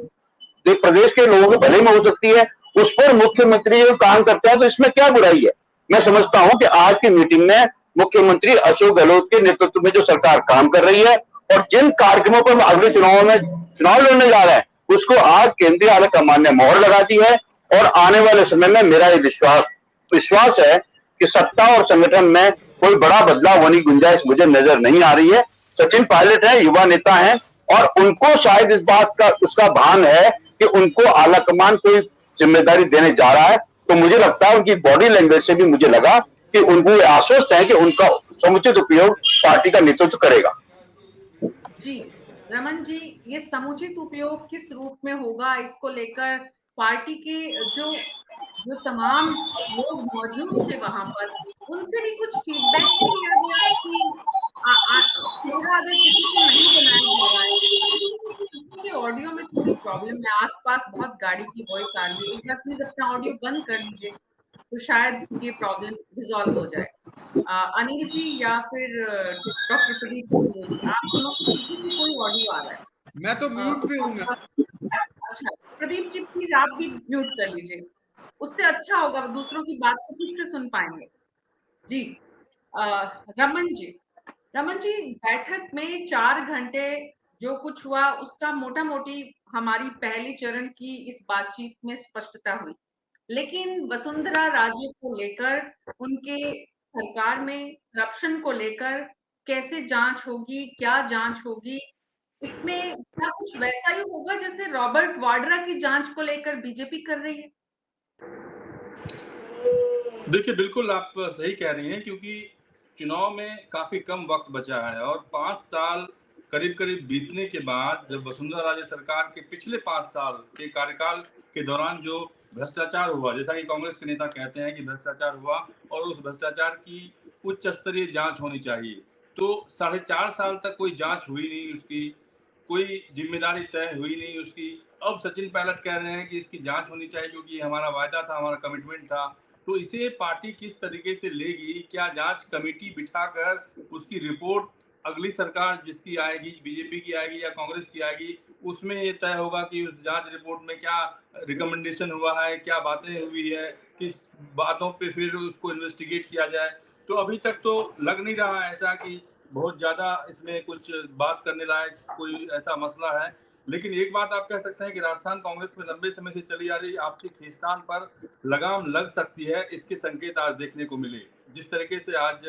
प्रदेश के लोगों के भले में हो सकती है उस पर मुख्यमंत्री जो काम करते हैं तो इसमें क्या बुराई है। मैं समझता हूं कि आज की मीटिंग में मुख्यमंत्री अशोक गहलोत के नेतृत्व में जो सरकार काम कर रही है और जिन कार्यक्रमों पर अगले चुनाव लड़ने जा रहे हैं उसको आज केंद्रीय आला कमान ने मोहर लगा दी है। और आने वाले समय में मेरा ये विश्वास है कि सत्ता और संगठन में कोई बड़ा बदलाव होने की गुंजाइश मुझे नजर नहीं आ रही है। सचिन पायलट है, युवा नेता हैं और उनको शायद इस बात का उसका भान है कि उनको आला कमान कोई जिम्मेदारी देने जा रहा है। तो मुझे लगता है उनकी बॉडी लैंग्वेज से भी मुझे लगा कि उनको आश्वस्त है कि उनका समुचित उपयोग पार्टी का नेतृत्व करेगा। जी रमन जी, ये समुचित उपयोग किस रूप में होगा, इसको लेकर पार्टी के जो तमाम लोग मौजूद थे वहां पर उनसे भी कुछ फीडबैक लिया गया कि अगर किसी को नहीं बनाया जा रहा है कि ऑडियो में थोड़ी प्रॉब्लम है, आसपास बहुत गाड़ी की वॉइस आ रही है, एक बार प्लीज अपना ऑडियो बंद कर लीजिए तो शायद ये प्रॉब्लम रिजॉल्व हो जाए। अनिल जी या फिर डॉक्टर प्रदीप, आप दोनों के पीछे से कोई ऑडियो आ रहा है? मैं तो म्यूट पे हूँ। अच्छा प्रदीप जी प्लीज आप भी म्यूट कर लीजिए, उससे अच्छा होगा, दूसरों की बात को ठीक से सुन पाएंगे। जी रमन जी बैठक में 4 घंटे जो कुछ हुआ उसका मोटा मोटी हमारी पहली चरण की इस बातचीत में स्पष्टता हुई, लेकिन वसुंधरा राजे को लेकर, उनके सरकार में करप्शन को लेकर कैसे जांच होगी, क्या जांच होगी, इसमें क्या कुछ वैसा ही होगा जैसे रॉबर्ट वाड्रा की जांच को लेकर बीजेपी कर रही है? देखिए बिल्कुल आप सही कह रही हैं, क्योंकि चुनाव में काफी कम वक्त बचा है और 5 साल करीब करीब बीतने के बाद जब वसुंधरा राजे सरकार के पिछले 5 साल के कार्यकाल के दौरान जो भ्रष्टाचार हुआ, जैसा कि कांग्रेस के नेता कहते हैं कि भ्रष्टाचार हुआ और उस भ्रष्टाचार की उच्च स्तरीय जांच होनी चाहिए, तो 4.5 साल तक कोई जांच हुई नहीं, उसकी कोई जिम्मेदारी तय हुई नहीं उसकी। अब सचिन पायलट कह रहे हैं कि इसकी जांच होनी चाहिए क्योंकि ये हमारा वायदा था, हमारा कमिटमेंट था। तो इसे पार्टी किस तरीके से लेगी, क्या जांच कमेटी बिठाकर उसकी रिपोर्ट अगली सरकार जिसकी आएगी, बीजेपी की आएगी या कांग्रेस की आएगी, उसमें ये तय होगा कि उस जांच रिपोर्ट में क्या रिकमेंडेशन हुआ है, क्या बातें हुई है, किस बातों पे फिर उसको इन्वेस्टिगेट किया जाए। तो अभी तक तो लग नहीं रहा है ऐसा कि बहुत ज्यादा इसमें कुछ बात करने लायक कोई ऐसा मसला है। लेकिन एक बात आप कह सकते हैं कि राजस्थान कांग्रेस में लंबे समय से चली आ रही आपसी खींचतान पर लगाम लग सकती है, इसके संकेत आज देखने को मिले। जिस तरीके से आज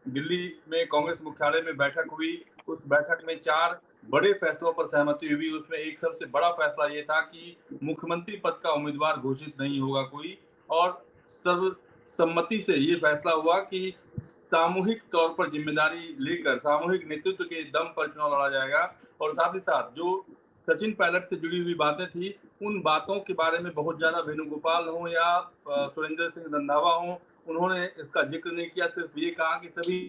दिल्ली में कांग्रेस मुख्यालय में बैठक हुई, उस बैठक में 4 बड़े फैसलों पर सहमति हुई। उसमें एक सबसे बड़ा फैसला ये था कि मुख्यमंत्री पद का उम्मीदवार घोषित नहीं होगा कोई, और सर्वसम्मति से ये फैसला हुआ कि सामूहिक तौर पर जिम्मेदारी लेकर सामूहिक नेतृत्व के दम पर चुनाव लड़ा जाएगा। और साथ ही साथ जो सचिन पायलट से जुड़ी हुई बातें थी, उन बातों के बारे में बहुत ज्यादा वेणुगोपाल हो या सुरेंद्र सिंह रंधावा हो, उन्होंने इसका जिक्र नहीं किया, सिर्फ ये कहा कि सभी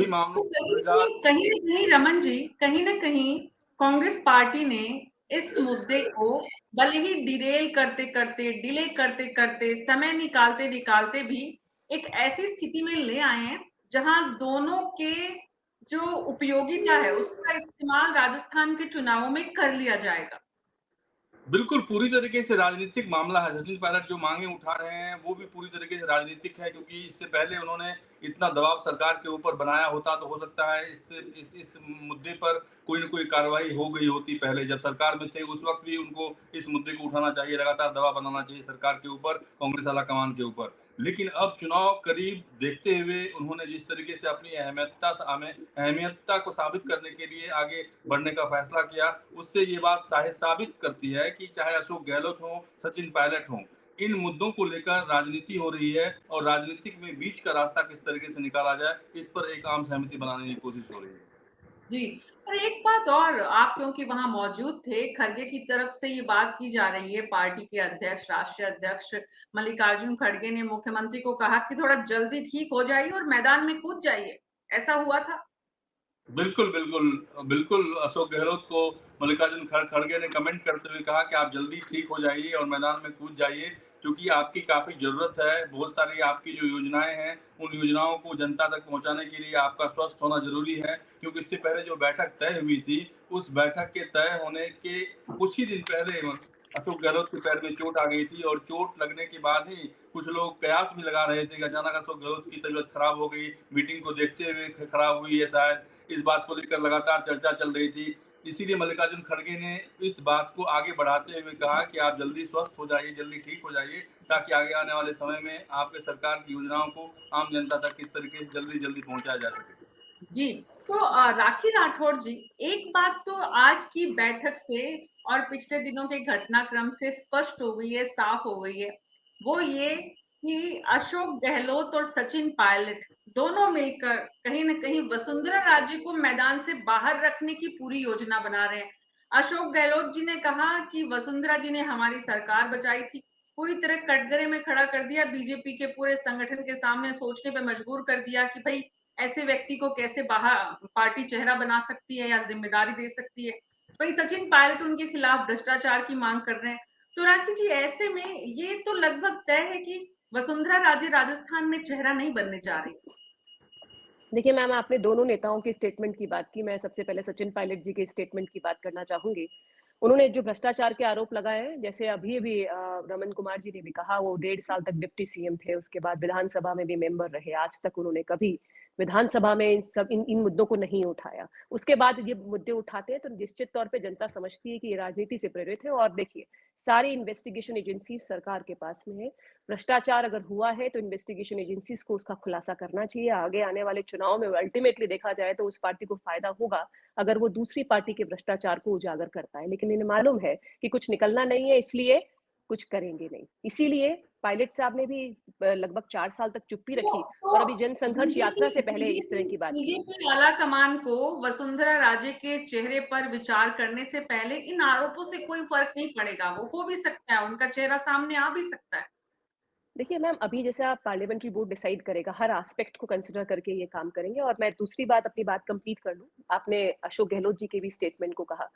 मामलों कहीं न कहीं रमन जी, कहीं न कहीं कांग्रेस पार्टी ने इस मुद्दे को भले ही डिले करते करते समय निकालते भी एक ऐसी स्थिति में ले आए हैं जहां दोनों के जो उपयोगिता है उसका इस्तेमाल राजस्थान के चुनावों में कर लिया जाएगा। बिल्कुल पूरी तरीके से राजनीतिक मामला है। सचिन पायलट जो मांगे उठा रहे हैं वो भी पूरी तरीके से राजनीतिक है, क्योंकि इससे पहले उन्होंने इतना दबाव सरकार के ऊपर बनाया होता तो हो सकता है इस मुद्दे पर कोई न कोई कार्रवाई हो गई होती। पहले जब सरकार में थे उस वक्त भी उनको इस मुद्दे को उठाना चाहिए, लगातार दबाव बनाना चाहिए सरकार के ऊपर, कांग्रेस आला कमान के ऊपर। लेकिन अब चुनाव करीब देखते हुए उन्होंने जिस तरीके से अपनी अहमियतता को साबित करने के लिए आगे बढ़ने का फैसला किया, उससे ये बात साबित करती है कि चाहे अशोक गहलोत हों, सचिन पायलट हों, इन मुद्दों को लेकर राजनीति हो रही है और राजनीतिक में बीच का रास्ता किस तरीके से निकाला जाए, इस पर एक आम सहमति बनाने की कोशिश हो रही है। जी, और एक बात और, आप क्योंकि वहां मौजूद थे, खड़गे की तरफ से ये बात की जा रही है, पार्टी के अध्यक्ष, राष्ट्रीय अध्यक्ष मल्लिकार्जुन खड़गे ने मुख्यमंत्री को कहा कि थोड़ा जल्दी ठीक हो जाइए और मैदान में कूद जाइए। ऐसा हुआ था? बिल्कुल अशोक गहलोत को मल्लिकार्जुन खड़गे ने कमेंट करते हुए कहा कि आप जल्दी ठीक हो जाइए और मैदान में कूद जाइए, क्योंकि आपकी काफ़ी ज़रूरत है। बहुत सारी आपकी जो योजनाएँ हैं, उन योजनाओं को जनता तक पहुँचाने के लिए आपका स्वस्थ होना ज़रूरी है, क्योंकि इससे पहले जो बैठक तय हुई थी, उस बैठक के तय होने के कुछ ही दिन पहले अशोक गहलोत के पैर में चोट आ गई थी और चोट लगने के बाद ही कुछ लोग कयास भी लगा रहे थे कि अचानक अशोक गहलोत की तबीयत खराब हो गई, मीटिंग को देखते हुए खराब हुई है शायद। इस बात को लेकर लगातार चर्चा चल रही थी। इसीलिए मल्लिकार्जुन खड़गे ने इस बात को आगे बढ़ाते हुए कहा कि आप जल्दी स्वस्थ हो जाइए, जल्दी ठीक हो जाइए, ताकि आगे आने वाले समय में आपके सरकार की योजनाओं को आम जनता तक किस तरीके से जल्दी पहुंचाया जा सके। जी, तो राखी राठौड़ जी, एक बात तो आज की बैठक से और पिछले दिनों के घटनाक्रम से स्पष्ट हो गई है, साफ हो गई है, वो ये कि अशोक गहलोत और सचिन पायलट दोनों मिलकर कहीं न कहीं वसुंधरा राजे को मैदान से बाहर रखने की पूरी योजना बना रहे हैं। अशोक गहलोत जी ने कहा कि वसुंधरा जी ने हमारी सरकार बचाई थी, पूरी तरह कटघरे में खड़ा कर दिया, बीजेपी के पूरे संगठन के सामने सोचने पे मजबूर कर दिया कि भई ऐसे व्यक्ति को कैसे बाहर पार्टी चेहरा बना सकती है या जिम्मेदारी दे सकती है। वही सचिन पायलट उनके खिलाफ भ्रष्टाचार की मांग कर रहे हैं। तो राखी जी, ऐसे में ये तो लगभग तय है कि वसुंधरा राजे राजस्थान में चेहरा नहीं बनने जा रही। देखिए मैम, आपने दोनों नेताओं की स्टेटमेंट की बात की। मैं सबसे पहले सचिन पायलट जी के स्टेटमेंट की बात करना चाहूंगी। उन्होंने जो भ्रष्टाचार के आरोप लगाए हैं, जैसे अभी भी रमन कुमार जी ने भी कहा, वो 1.5 साल तक डिप्टी सीएम थे, उसके बाद विधानसभा में भी मेंबर रहे, आज तक उन्होंने कभी विधानसभा में इन मुद्दों को नहीं उठाया। उसके बाद ये मुद्दे उठाते हैं तो निश्चित तौर पे जनता समझती है कि ये राजनीति से प्रेरित है। और देखिए, सारी इन्वेस्टिगेशन एजेंसी सरकार के पास में है। भ्रष्टाचार अगर हुआ है तो इन्वेस्टिगेशन एजेंसीज को उसका खुलासा करना चाहिए। आगे आने वाले चुनाव में अल्टीमेटली देखा जाए तो उस पार्टी को फायदा होगा अगर वो दूसरी पार्टी के भ्रष्टाचार को उजागर करता है, लेकिन इन्हें मालूम है कि कुछ निकलना नहीं है, इसलिए कुछ करेंगे नहीं। इसीलिए पायलट साहब ने भी लगभग 4 साल तक चुप्पी रखी और अभी जनसंघर्ष यात्रा से पहले इस तरह की बात की। बीजेपी आला कमान को वसुंधरा राजे के चेहरे पर विचार करने से पहले इन आरोपों से कोई फर्क नहीं पड़ेगा, वो हो भी सकता है, उनका चेहरा सामने आ भी सकता है। देखिए मैम, अभी जैसे आप पार्लियामेंट्री बोर्ड डिसाइड करेगा, हर एस्पेक्ट को कंसिडर करके ये काम करेंगे। और मैं दूसरी बात, अपनी बात कंप्लीट कर लूं। आपने अशोक गहलोत जी के भी स्टेटमेंट को कहा।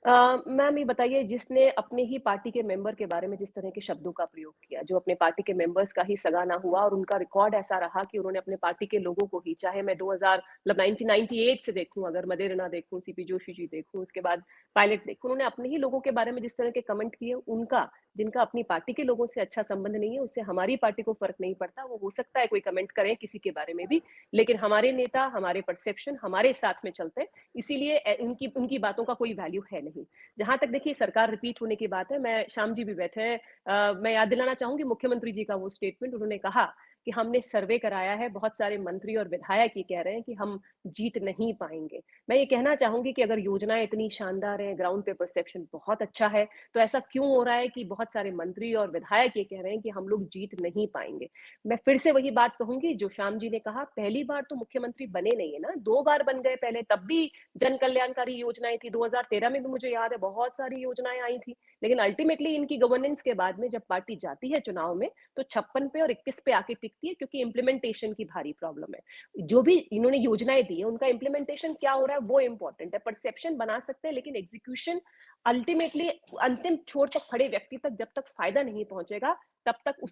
मैम ये बताइए, जिसने अपने ही पार्टी के मेंबर के बारे में जिस तरह के शब्दों का प्रयोग किया, जो अपने पार्टी के मेंबर्स का ही सगा ना हुआ और उनका रिकॉर्ड ऐसा रहा कि उन्होंने अपने पार्टी के लोगों को ही, चाहे मैं 1998 से देखूं, अगर मदेरना देखूं, सीपी जोशी जी देखूं, उसके बाद पायलट देखूं, उन्होंने अपने ही लोगों के बारे में जिस तरह के कमेंट किए, उनका, जिनका अपनी पार्टी के लोगों से अच्छा संबंध नहीं है, उससे हमारी पार्टी को फर्क नहीं पड़ता। वो हो सकता है कोई कमेंट करें किसी के बारे में भी, लेकिन हमारे नेता, हमारे परसेप्शन हमारे साथ में चलते हैं, इसीलिए उनकी बातों का कोई वैल्यू है नहीं। जहां तक देखिए सरकार रिपीट होने की बात है, मैं, श्याम जी भी बैठे हैं, मैं याद दिलाना चाहूंगी मुख्यमंत्री जी का वो स्टेटमेंट। उन्होंने कहा कि हमने सर्वे कराया है, बहुत सारे मंत्री और विधायक ये कह रहे हैं कि हम जीत नहीं पाएंगे। मैं ये कहना चाहूंगी कि अगर योजनाएं इतनी शानदार हैं, ग्राउंड पे परसेप्शन बहुत अच्छा है, तो ऐसा क्यों हो रहा है कि बहुत सारे मंत्री और विधायक ये कह रहे हैं कि हम लोग जीत नहीं पाएंगे। मैं फिर से वही बात कहूंगी जो श्याम जी ने कहा, पहली बार तो मुख्यमंत्री बने नहीं है ना, 2 बार बन गए पहले, तब भी जन कल्याणकारी योजनाएं थी। 2013 में भी मुझे याद है बहुत सारी योजनाएं आई थी, लेकिन अल्टीमेटली इनकी गवर्नेंस के बाद में जब पार्टी जाती है चुनाव में तो 56 पे और 21 पे आके टिकती है, क्योंकि इंप्लीमेंटेशन की भारी प्रॉब्लम है। जो भी इन्होंने योजनाएं दी है उनका इंप्लीमेंटेशन क्या हो रहा है वो इंपॉर्टेंट है। परसेप्शन बना सकते हैं, लेकिन एग्जीक्यूशन अल्टीमेटली अंतिम छोर तक खड़े व्यक्ति तक जब तक फायदा नहीं पहुंचेगा तब तक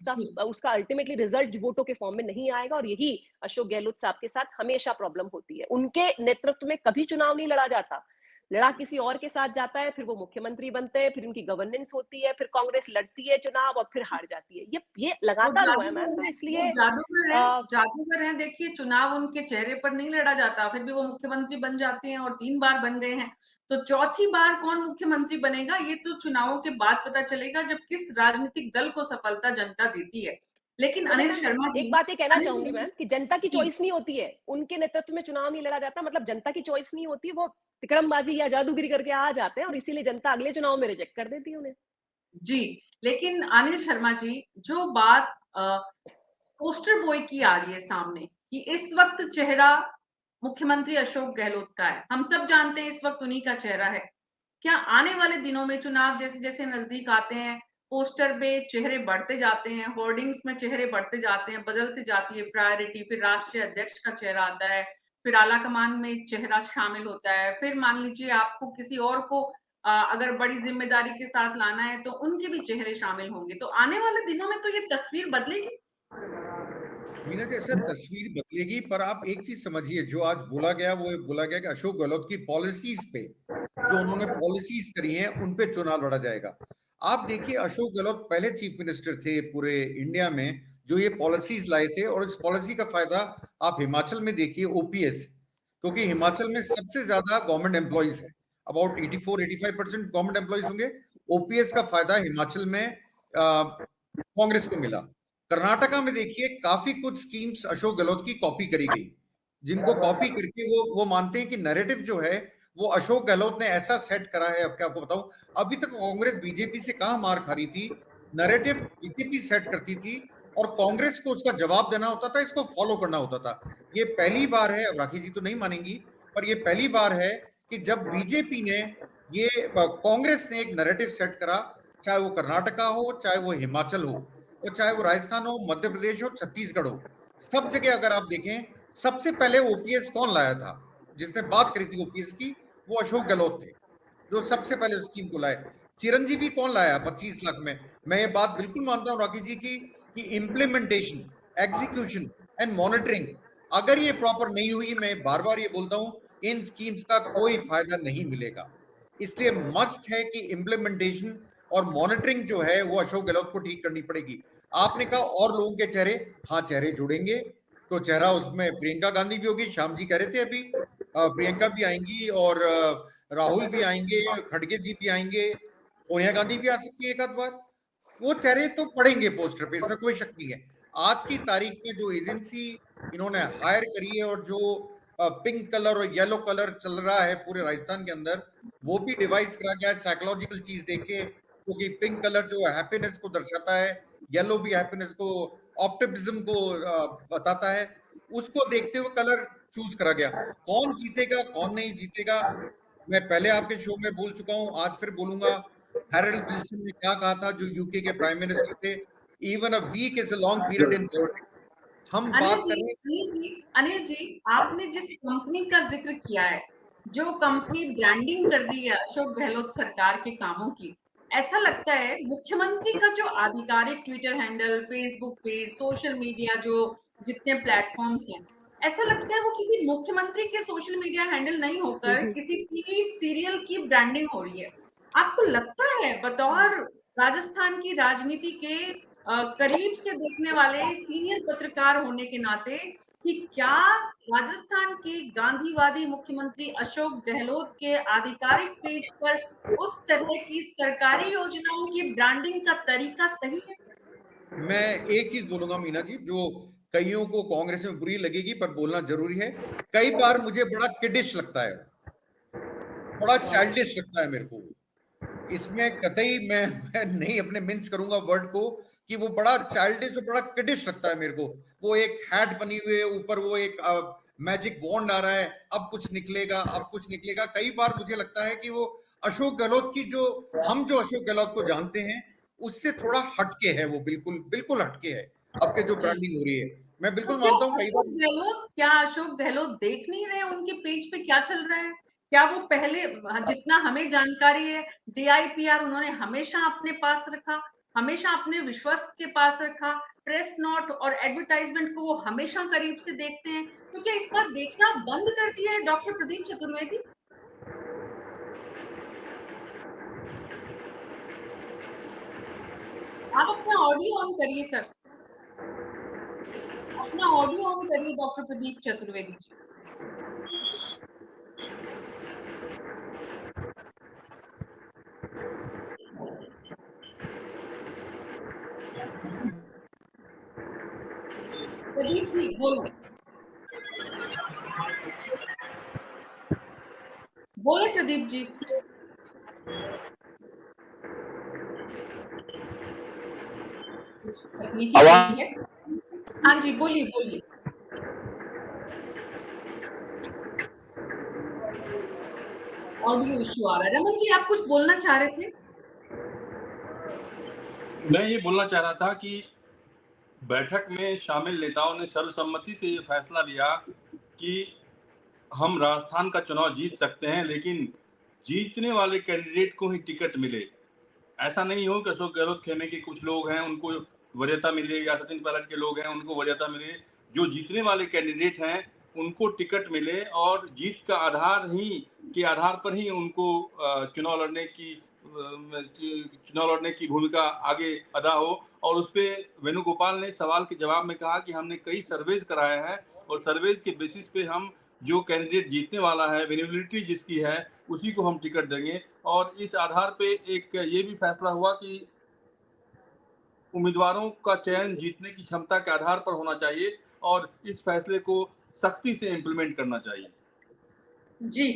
उसका अल्टीमेटली रिजल्ट वोटों के फॉर्म में नहीं आएगा। और यही अशोक गहलोत साहब के साथ हमेशा प्रॉब्लम होती है। उनके नेतृत्व में कभी चुनाव नहीं लड़ा जाता, लड़ा किसी और के साथ जाता है, फिर वो मुख्यमंत्री बनते हैं, फिर उनकी गवर्नेंस होती है, फिर कांग्रेस लड़ती है चुनाव और फिर हार जाती है। ये वो लगातार हुआ है मैम, जादूगर तो हैं, इसलिए जादूगर हैं। देखिए, चुनाव उनके चेहरे पर नहीं लड़ा जाता, फिर भी वो मुख्यमंत्री बन जाते हैं और 3 बार बन गए हैं। तो चौथी बार कौन मुख्यमंत्री बनेगा, ये तो चुनावों के बाद पता चलेगा, जब किस राजनीतिक दल को सफलता जनता देती है। लेकिन मतलब अनिल मैम शर्मा जी एक बात ये कहना अनिल चाहूंगी शर्मा मैम कि जनता की जी, चॉइस नहीं होती है, उनके नेतृत्व में चुनाव नहीं लड़ा जाता, मतलब जनता की चॉइस नहीं होती, वो तिकड़मबाजी या जादूगिरी करके आ जाते हैं और इसीलिए जनता अगले चुनाव में रिजेक्ट कर देती है उन्हें। जी, लेकिन अनिल शर्मा जी, जो बात पोस्टर बॉय की आ रही है सामने कि इस वक्त चेहरा मुख्यमंत्री अशोक गहलोत का है। हम सब जानते हैं इस वक्त उन्हीं का चेहरा है। क्या आने वाले दिनों में चुनाव जैसे-जैसे नजदीक आते हैं, पोस्टर पे चेहरे बढ़ते जाते हैं, होर्डिंग्स में चेहरे बढ़ते जाते हैं, बदलती जाती है प्रायोरिटी, फिर राष्ट्रीय अध्यक्ष का चेहरा आता है, फिर आला कमान में चेहरा शामिल होता है, फिर मान लीजिए आपको किसी और को अगर बड़ी जिम्मेदारी के साथ लाना है तो उनके भी चेहरे शामिल होंगे। तो आने वाले दिनों में तो ये तस्वीर बदलेगी? मीना जी, ऐसा तस्वीर बदलेगी, पर आप एक चीज समझिए, जो आज बोला गया वो ये बोला गया कि अशोक गहलोत की पॉलिसीज पे, जो उन्होंने पॉलिसीज करी हैं उन पे चुनाव लड़ा जाएगा। आप देखिए, अशोक गहलोत पहले चीफ मिनिस्टर थे पूरे इंडिया में जो ये पॉलिसीज लाए थे, और इस पॉलिसी का फायदा आप हिमाचल में देखिए, ओपीएस, क्योंकि हिमाचल में सबसे ज्यादा गवर्नमेंट एम्प्लॉइज है, अबाउट 84-85% गवर्नमेंट एम्प्लॉइज होंगे। ओपीएस का फायदा हिमाचल में कांग्रेस को मिला। कर्नाटका में देखिए, काफी कुछ स्कीम्स अशोक गहलोत की कॉपी करी गई, जिनको कॉपी करके वो मानते हैं कि नैरेटिव जो है वो अशोक गहलोत ने ऐसा सेट करा है। अब क्या आपको बताऊं, अभी तक कांग्रेस बीजेपी से कहां मार खा रही थी, नैरेटिव बीजेपी सेट करती थी और कांग्रेस को उसका जवाब देना होता था, इसको फॉलो करना होता था। ये पहली बार है, अब राखी जी तो नहीं मानेंगी, पर ये पहली बार है कि जब बीजेपी ने ये कांग्रेस ने एक नैरेटिव सेट करा, चाहे वो कर्नाटका हो, चाहे वो हिमाचल हो, और चाहे वो राजस्थान हो, मध्य प्रदेश हो, छत्तीसगढ़ हो, सब जगह अगर आप देखें, सबसे पहले ओपीएस कौन लाया था, जिसने बात करी थी ओपीएस की, वो अशोक गहलोत थे, जो सबसे पहले उस स्कीम को लाए। चिरंजीवी कौन लाया 25 लाख में? मैं ये बात बिल्कुल मानता हूं राकेश जी की कि इम्प्लीमेंटेशन, एग्जीक्यूशन एंड मॉनिटरिंग अगर ये प्रॉपर नहीं हुई, मैं बार बार ये बोलता हूं, इन स्कीम्स का कोई फायदा नहीं मिलेगा। इसलिए मस्ट है कि इम्प्लीमेंटेशन और मॉनिटरिंग जो है वो अशोक गहलोत को ठीक करनी पड़ेगी। आपने कहा और लोगों के चेहरे, हाँ चेहरे जुड़ेंगे, तो चेहरा उसमें प्रियंका गांधी भी होगी, श्याम जी कह रहे थे अभी, प्रियंका भी आएंगी और राहुल भी आएंगे, खड़गे जी भी आएंगे, सोनिया गांधी भी आ सकती है एक आध बार। वो चेहरे तो पड़ेंगे पोस्टर पे, इसमें कोई शक नहीं है। आज की तारीख में जो एजेंसी इन्होंने हायर करी है और जो पिंक कलर और येलो कलर चल रहा है पूरे राजस्थान के अंदर, वो भी डिवाइस करा गया है साइकोलॉजिकल चीज देके, क्योंकि पिंक कलर जो हैप्पीनेस को दर्शाता है, येलो भी हैप्पीनेस को, ऑप्टिमिज्म को बताता है, उसको देखते हुए कलर चूज करा गया। कौन जीतेगा कौन नहीं जीतेगा, मैं पहले आपके शो में बोल चुका हूं, आज फिर बोलूंगा। हैरोल्ड विल्सन ने क्या कहा था, जो यूके के प्राइम मिनिस्टर थे, even a week is a long period in politics. हम बात कर रहे हैं, अनिल जी, आपने जिस कंपनी का जिक्र किया है, जो कंपनी ब्रांडिंग कर रही है अशोक गहलोत सरकार के कामों की, ऐसा लगता है मुख्यमंत्री का जो आधिकारिक Twitter handle, Facebook page, social media जो जितने प्लेटफॉर्म्स हैं, ऐसा लगता है वो किसी मुख्यमंत्री के सोशल मीडिया हैंडल नहीं होकर किसी टीवी सीरियल की ब्रांडिंग हो रही है। आपको लगता है बतौर राजस्थान की राजनीति के करीब से देखने वाले सीनियर पत्रकार होने के नाते कि क्या राजस्थान के गांधीवादी मुख्यमंत्री अशोक गहलोत के आधिकारिक पेज पर उस तरह की सरकारी योजनाओं की ब्रांडिंग का तरीका सही है? मैं एक चीज बोलूंगा मीना जी, जो कईयों को कांग्रेस में बुरी लगेगी पर बोलना जरूरी है, कई बार मुझे बड़ा किडिश लगता है, बड़ा चाइल्डिश लगता है मेरे को। इसमें कतई मैं नहीं अपने मिन्स करूंगा वर्ड को, कि वो बड़ा चाइल्डिश और बड़ा किडिश लगता है मेरे को। वो एक हैट बनी हुई है, ऊपर वो एक मैजिक वॉन्ड आ रहा है, अब कुछ निकलेगा अब कुछ निकलेगा। कई बार मुझे लगता है कि वो अशोक गहलोत की, जो हम जो अशोक गहलोत को जानते हैं उससे थोड़ा हटके है, वो बिल्कुल बिल्कुल हटके है अब के जो ब्रांडिंग हो रही है। मैं तो बिल्कुल मानता हूँ कई बार क्या अशोक गहलोत देख नहीं रहे उनके पेज पे क्या चल रहा है? क्या वो पहले जितना हमें जानकारी है, डीआईपीआर उन्होंने हमेशा अपने पास रखा, हमेशा अपने विश्वस्त के पास रखा, प्रेस नोट और एडवर्टाइजमेंट को वो हमेशा करीब से देखते हैं, तो क्या इस बार देखना बंद कर दिया है डॉक्टर प्रदीप चतुर्वेदी? आप अपना ऑडियो ऑन करिए सर, अपना ऑडियो ऑन करिए डॉक्टर प्रदीप चतुर्वेदी जी। प्रदीप जी बोलो, बोले प्रदीप जी। कुछ तकनीकी आवाज ग्लिच है। हाँ जी, बोलिए बोलिए। ऑडियो इश्यू आ रहा है। रमन जी आप कुछ बोलना चाह रहे थे? मैं ये बोलना चाह रहा था कि बैठक में शामिल नेताओं ने सर्वसम्मति से ये फैसला लिया कि हम राजस्थान का चुनाव जीत सकते हैं, लेकिन जीतने वाले कैंडिडेट को ही टिकट मिले। ऐसा नहीं हो कि अशोक गहलोत खेमे के कुछ लोग हैं उनको वरीयता मिले, या सचिन पायलट के लोग हैं उनको वरीयता मिले। जो जीतने वाले कैंडिडेट हैं उनको टिकट मिले और जीत का आधार ही के आधार पर ही उनको चुनाव लड़ने की भूमिका आगे अदा हो। और उस पे वेणुगोपाल ने सवाल के जवाब में कहा कि हमने कई सर्वेज कराए हैं और सर्वेज के बेसिस पे हम जो कैंडिडेट जीतने वाला है, विनेबिलिटी जिसकी है, उसी को हम टिकट देंगे। और इस आधार पे एक ये भी फैसला हुआ कि उम्मीदवारों का चयन जीतने की क्षमता के आधार पर होना चाहिए और इस फैसले को सख्ती से इम्प्लीमेंट करना चाहिए। जी,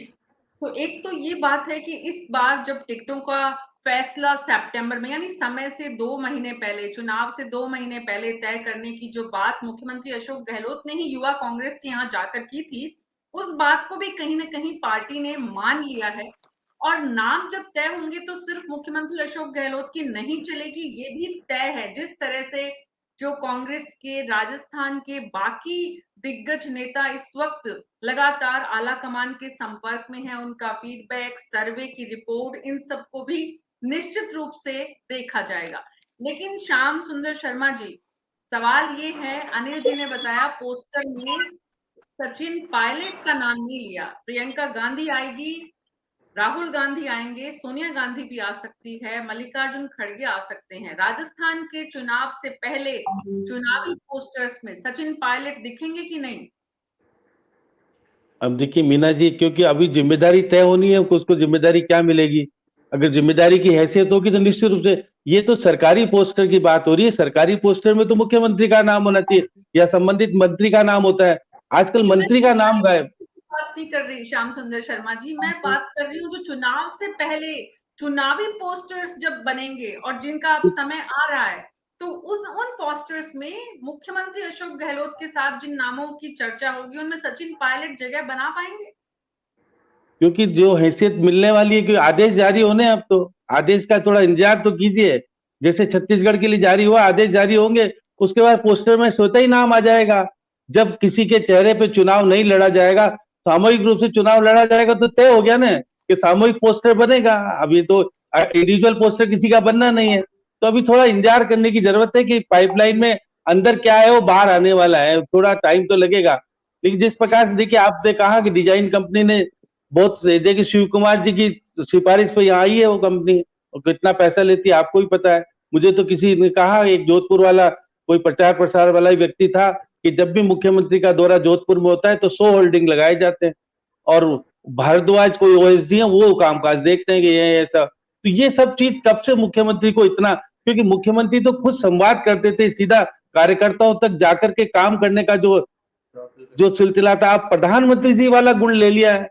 तो एक तो ये बात है कि इस बार जब टिकटों का फैसला सितंबर में यानी समय से 2 महीने पहले, चुनाव से 2 महीने पहले तय करने की जो बात मुख्यमंत्री अशोक गहलोत ने ही युवा कांग्रेस के यहाँ जाकर की थी, उस बात को भी कहीं न कहीं पार्टी ने मान लिया है। और नाम जब तय होंगे तो सिर्फ मुख्यमंत्री अशोक गहलोत की नहीं चलेगी, ये भी तय है। जिस तरह से जो कांग्रेस के राजस्थान के बाकी दिग्गज नेता इस वक्त लगातार आला कमान के संपर्क में है, उनका फीडबैक, सर्वे की रिपोर्ट, इन सबको भी निश्चित रूप से देखा जाएगा। लेकिन श्याम सुंदर शर्मा जी, सवाल ये है, अनिल जी ने बताया पोस्टर में सचिन पायलट का नाम नहीं लिया। प्रियंका गांधी आएगी, राहुल गांधी आएंगे, सोनिया गांधी भी आ सकती है, मल्लिकार्जुन खड़गे आ सकते हैं। राजस्थान के चुनाव से पहले चुनावी पोस्टर्स में सचिन पायलट दिखेंगे कि नहीं? अब देखिए मीना जी, क्योंकि अभी जिम्मेदारी तय होनी है, उसको जिम्मेदारी क्या मिलेगी। अगर जिम्मेदारी की हैसियत होगी तो निश्चित रूप से, ये तो सरकारी पोस्टर की बात हो रही है। सरकारी पोस्टर में तो मुख्यमंत्री का नाम होना चाहिए या संबंधित मंत्री का नाम होता है। आजकल मंत्री का नाम गायब। बात नहीं कर रही श्याम सुंदर शर्मा जी, मैं बात कर रही हूँ जो चुनाव से पहले चुनावी पोस्टर्स जब बनेंगे और जिनका अब समय आ रहा है, तो उन पोस्टर्स में मुख्यमंत्री अशोक गहलोत के साथ जिन नामों की चर्चा होगी उनमें सचिन पायलट जगह बना पाएंगे? क्योंकि जो हैसियत मिलने वाली है, क्योंकि आदेश जारी होने हैं, अब तो आदेश का थोड़ा इंतजार तो कीजिए। जैसे छत्तीसगढ़ के लिए जारी हुआ, आदेश जारी होंगे, उसके बाद पोस्टर में स्वतः ही नाम आ जाएगा। जब किसी के चेहरे पे चुनाव नहीं लड़ा जाएगा, सामूहिक रूप से चुनाव लड़ा जाएगा, तो तय हो गया ना कि सामूहिक पोस्टर बनेगा। अभी तो इंडिविजुअल पोस्टर किसी का बनना नहीं है, तो अभी थोड़ा इंतजार करने की जरूरत है कि पाइपलाइन में अंदर क्या है वो बाहर आने वाला है, थोड़ा टाइम तो लगेगा। लेकिन जिस प्रकार से देखिए, आपने कहा कि डिजाइन कंपनी ने बहुत, देखिए शिव कुमार जी की सिफारिश पे यहाँ आई है वो कंपनी, और कितना पैसा लेती है आपको भी पता है। मुझे तो किसी ने कहा, एक जोधपुर वाला कोई प्रचार प्रसार वाला ही व्यक्ति था, कि जब भी मुख्यमंत्री का दौरा जोधपुर में होता है तो 100 होल्डिंग लगाए जाते हैं, और भारद्वाज कोई ओएसडी है वो कामकाज देखते हैं कि ये ऐसा। तो ये सब चीज कब से मुख्यमंत्री को इतना, क्योंकि मुख्यमंत्री तो खुद संवाद करते थे, सीधा कार्यकर्ताओं तक जाकर के काम करने का जो जो सिलसिला था। आप प्रधानमंत्री जी वाला गुण ले लिया है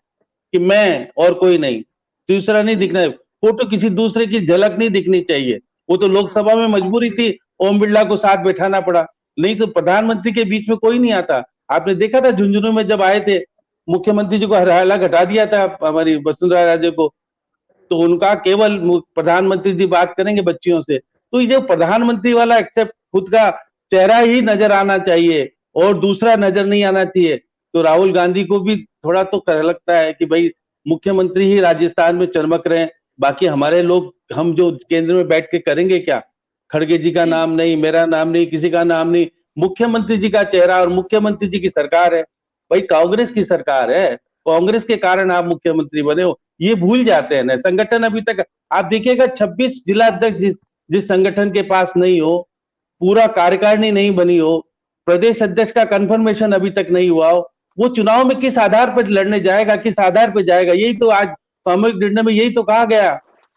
कि मैं और कोई नहीं, दूसरा नहीं दिखना है, फोटो किसी दूसरे की झलक नहीं दिखनी चाहिए। वो तो लोकसभा में मजबूरी थी, ओम बिरला को साथ बैठाना पड़ा, नहीं तो प्रधानमंत्री के बीच में कोई नहीं आता। आपने देखा था झुंझुनू में जब आए थे, मुख्यमंत्री जी को हराला घटा दिया था हमारी वसुंधरा राजे को, तो उनका केवल प्रधानमंत्री जी बात करेंगे बच्चियों से। तो ये प्रधानमंत्री वाला एक्सेप्ट खुद का चेहरा ही नजर आना चाहिए और दूसरा नजर नहीं आना चाहिए। तो राहुल गांधी को भी थोड़ा तो लगता है कि भाई मुख्यमंत्री ही राजस्थान में चमक रहे हैं, बाकी हमारे लोग, हम जो केंद्र में बैठ के करेंगे क्या। खड़गे जी का नाम नहीं, मेरा नाम नहीं, किसी का नाम नहीं, मुख्यमंत्री जी का चेहरा, और मुख्यमंत्री जी की सरकार है भाई, कांग्रेस की सरकार है, कांग्रेस के कारण आप मुख्यमंत्री बने हो, ये भूल जाते हैं ना। संगठन अभी तक आप देखिएगा 26 जिला अध्यक्ष जिस संगठन के पास नहीं हो, पूरा कार्यकारिणी नहीं बनी हो, प्रदेश अध्यक्ष का कंफर्मेशन अभी तक नहीं हुआ हो, वो चुनाव में किस आधार पर लड़ने जाएगा, किस आधार पर जाएगा? यही तो आज सामूहिक निर्णय में यही तो कहा गया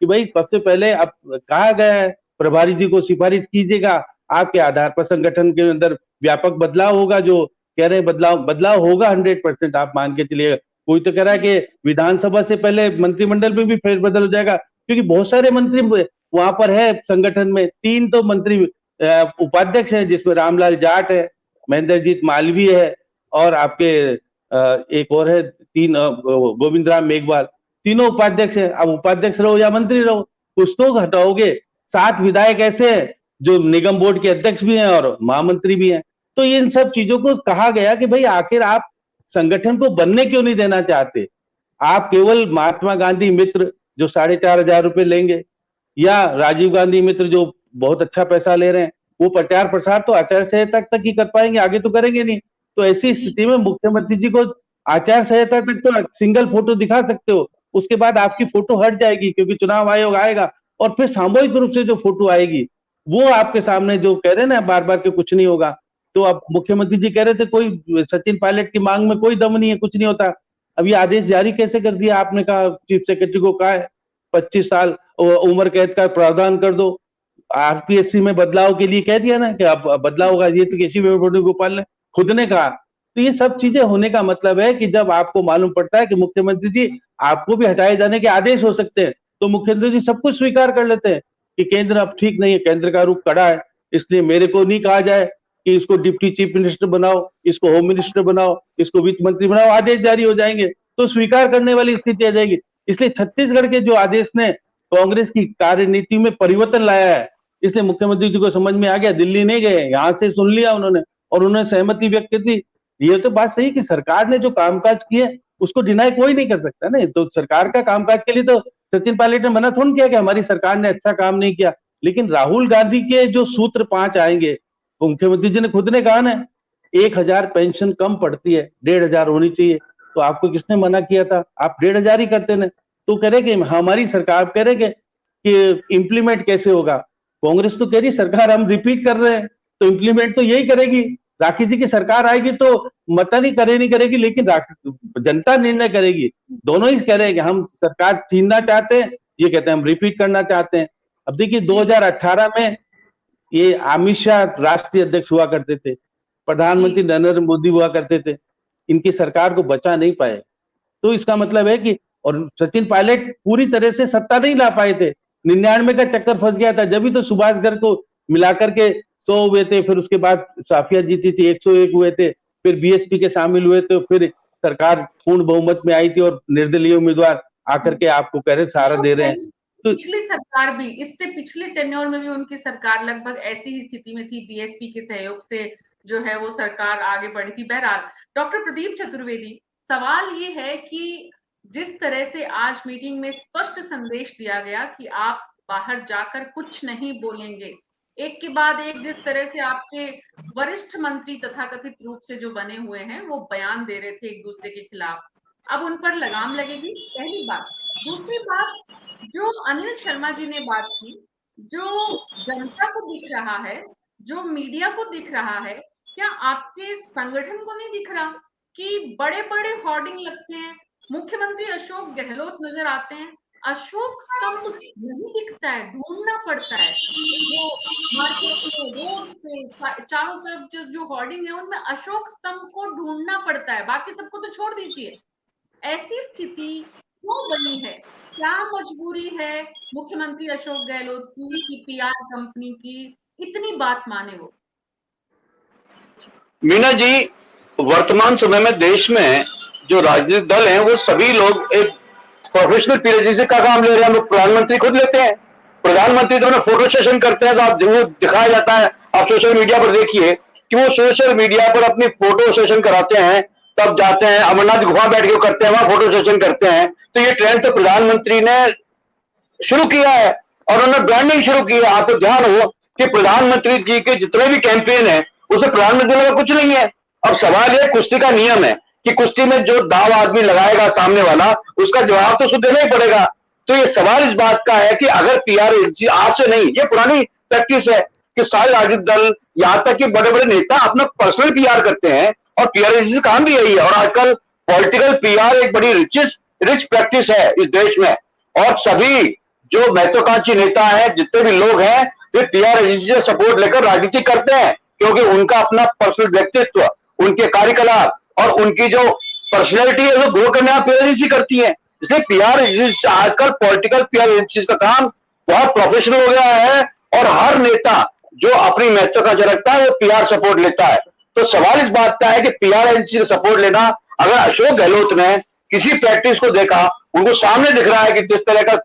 कि भाई सबसे पहले अब कहा गया है प्रभारी जी को सिफारिश कीजिएगा, आपके आधार पर संगठन के अंदर व्यापक बदलाव होगा। जो कह रहे हैं बदलाव होगा 100%, आप मान के चलिएगा। कोई तो कह रहा है कि विधानसभा से पहले मंत्रिमंडल में भी फेरबदल हो जाएगा, क्योंकि बहुत सारे मंत्री वहां पर है संगठन में। 3 तो मंत्री उपाध्यक्ष हैं, जिसमें रामलाल जाट है, महेंद्रजीत मालवीय है और आपके एक और है 3 गोविंद राम मेघवाल। तीनों उपाध्यक्ष हैं। अब उपाध्यक्ष रहो या मंत्री रहो, कुछ तो हटाओगे। 7 विधायक ऐसे हैं जो निगम बोर्ड के अध्यक्ष भी हैं और महामंत्री भी हैं। तो इन सब चीजों को कहा गया कि भाई आखिर आप संगठन को बनने क्यों नहीं देना चाहते? आप केवल महात्मा गांधी मित्र जो 4,500 रुपए लेंगे, या राजीव गांधी मित्र जो बहुत अच्छा पैसा ले रहे हैं, वो प्रचार प्रसार तो आचार संहिता तक ही कर पाएंगे, आगे तो करेंगे नहीं। तो ऐसी स्थिति में मुख्यमंत्री जी को आचार संहिता तक तो सिंगल फोटो दिखा सकते हो, उसके बाद आपकी फोटो हट जाएगी, क्योंकि चुनाव आयोग आएगा और फिर सामूहिक रूप से जो फोटो आएगी वो आपके सामने जो कह रहे हैं ना बार बार के कुछ नहीं होगा। तो अब मुख्यमंत्री जी कह रहे थे कोई सचिन पायलट की मांग में कोई दम नहीं है, कुछ नहीं होता। अब ये आदेश जारी कैसे कर दिया? आपने कहा चीफ सेक्रेटरी को कहा है 25 साल उम्र कैद का प्रावधान कर दो। आरपीएससी में बदलाव के लिए कह दिया ना कि अब बदलाव होगा, ये तो केशव वेणुगोपाल ने खुद ने कहा। तो ये सब चीजें होने का मतलब है कि जब आपको मालूम पड़ता है कि मुख्यमंत्री जी आपको भी हटाए जाने के आदेश हो सकते हैं, तो मुख्यमंत्री जी सब कुछ स्वीकार कर लेते हैं कि केंद्र अब ठीक नहीं है, केंद्र का रुख कड़ा है, इसलिए मेरे को नहीं कहा जाए कि इसको डिप्टी चीफ मिनिस्टर बनाओ, इसको होम मिनिस्टर बनाओ, इसको वित्त मंत्री बनाओ, आदेश जारी हो जाएंगे तो स्वीकार करने वाली स्थिति आ जाएगी। इसलिए छत्तीसगढ़ के जो आदेश ने कांग्रेस की कार्यनीति में परिवर्तन लाया है, इसलिए मुख्यमंत्री जी को समझ में आ गया, दिल्ली नहीं गए, यहाँ से सुन लिया उन्होंने और उन्होंने सहमति व्यक्त की। ये तो बात सही कि सरकार ने जो कामकाज किए उसको डिनाई कोई नहीं कर सकता ना। तो सरकार का कामकाज के लिए तो सचिन पायलट ने मना थोड़ा किया कि हमारी सरकार ने अच्छा काम नहीं किया, लेकिन राहुल गांधी के जो सूत्र 5 आएंगे, मुख्यमंत्री जी ने खुद ने कहा ना 1,000 पेंशन कम पड़ती है, 1,500 होनी चाहिए। तो आपको किसने मना किया था? आप 1,500 ही करते ना। तो कह रहे कि हमारी सरकार कह रहे कि इम्प्लीमेंट कैसे होगा? कांग्रेस तो कह रही सरकार हम रिपीट कर रहे हैं, तो इम्प्लीमेंट तो यही करेगी। राखी जी की सरकार आएगी तो मत नहीं करेगी, लेकिन जनता निर्णय करेगी। दोनों ही कह रहे हैं कि हम सरकार छीनना चाहते हैं, ये कहते हैं हम रिपीट करना चाहते हैं। अब देखिए 2018 में ये अमित शाह राष्ट्रीय अध्यक्ष हुआ करते थे, प्रधानमंत्री नरेंद्र मोदी हुआ करते थे, इनकी सरकार को बचा नहीं पाए। तो इसका मतलब है कि और सचिन पायलट पूरी तरह से सत्ता नहीं ला पाए थे, 99 का चक्कर फंस गया था, जब भी तो सुभाष गर्ग को मिलाकर के 100 हुए थे, फिर उसके बाद साफिया जीती थी 101 हुए थे, फिर बीएसपी के शामिल हुए थे, फिर सरकार पूर्ण बहुमत में आई थी और निर्दलीय उम्मीदवार आकर के आपको कह रहे सहारा दे रहे हैं। तो पिछली सरकार भी, इससे पिछले टेन्योर में भी उनकी सरकार लगभग ऐसी ही स्थिति में थी, बीएसपी के सहयोग से जो है वो सरकार आगे बढ़ी थी। बहरहाल डॉक्टर प्रदीप चतुर्वेदी, सवाल ये है कि जिस तरह से आज मीटिंग में स्पष्ट संदेश दिया गया कि आप बाहर जाकर कुछ नहीं बोलेंगे, एक के बाद एक जिस तरह से आपके वरिष्ठ मंत्री तथाकथित रूप से जो बने हुए हैं वो बयान दे रहे थे एक दूसरे के खिलाफ, अब उन पर लगाम लगेगी? पहली बात। दूसरी बात, जो अनिल शर्मा जी ने बात की, जो जनता को दिख रहा है, जो मीडिया को दिख रहा है, क्या आपके संगठन को नहीं दिख रहा कि बड़े बड़े होर्डिंग लगते हैं, मुख्यमंत्री अशोक गहलोत नजर आते हैं, अशोक स्तंभ नहीं दिखता है, ढूंढना पड़ता है। वो मार्केट में, रोड पे, चारों तरफ जो होर्डिंग है उनमें अशोक स्तंभ को ढूंढना पड़ता है, बाकी सबको तो छोड़ दीजिए। ऐसी स्थिति क्यों बनी है? क्या मजबूरी है मुख्यमंत्री अशोक गहलोत की पीआर कंपनी की इतनी बात माने वो? मीना जी, वर्तमान समय में देश में जो राजनीतिक दल हैं वो सभी लोग एक प्रोफेशनल पीआर का काम ले रहे हैं। प्रधानमंत्री खुद लेते हैं, प्रधानमंत्री तो फोटो सेशन करते हैं, तो आप वो दिखाया जाता है, आप सोशल मीडिया पर देखिए कि वो सोशल मीडिया पर अपनी फोटो सेशन कराते हैं, तब जाते हैं अमरनाथ गुफा बैठ के करते हैं, वहां फोटो सेशन करते हैं। तो ये ट्रेंड तो प्रधानमंत्री ने शुरू किया है और उन्होंने ब्रांडिंग शुरू की है। आपको ध्यान हो कि प्रधानमंत्री जी के जितने भी कैंपेन है उसे प्रधानमंत्री का कुछ नहीं है। अब सवाल ये कुश्ती का नियम है कि कुश्ती में जो दाव आदमी लगाएगा सामने वाला, उसका जवाब तो उसको देना ही पड़ेगा। तो ये सवाल इस बात का है कि अगर पीआर एजेंसी आज से नहीं, ये पुरानी प्रैक्टिस है कि सारे राजनीतिक दल यहां तक कि बड़े बड़े नेता अपना पर्सनल पीआर करते हैं और पीआर एजेंसी काम भी यही है। और आजकल पॉलिटिकल पीआर एक बड़ी रिच प्रैक्टिस है इस देश में, और सभी जो महत्वाकांक्षी नेता हैं, जितने भी लोग हैं, वे पीआर एजेंसी से सपोर्ट लेकर राजनीति करते हैं, क्योंकि उनका अपना पर्सनल व्यक्तित्व, उनके कार्यकलाप और उनकी जो पर्सनैलिटी है वो ग्रो करने में पीआर एजेंसी करती है। इसलिए पीआर एजेंसी आजकल पॉलिटिकल पीआर एजेंसी का काम बहुत प्रोफेशनल हो गया है, और हर नेता जो अपनी महत्वाकांक्षा रखता है वो पीआर सपोर्ट लेता है। तो सवाल इस बात का है कि पीआर एजेंसी से सपोर्ट लेना, अगर अशोक गहलोत ने किसी प्रैक्टिस को देखा, उनको सामने दिख रहा है कि जिस तरह का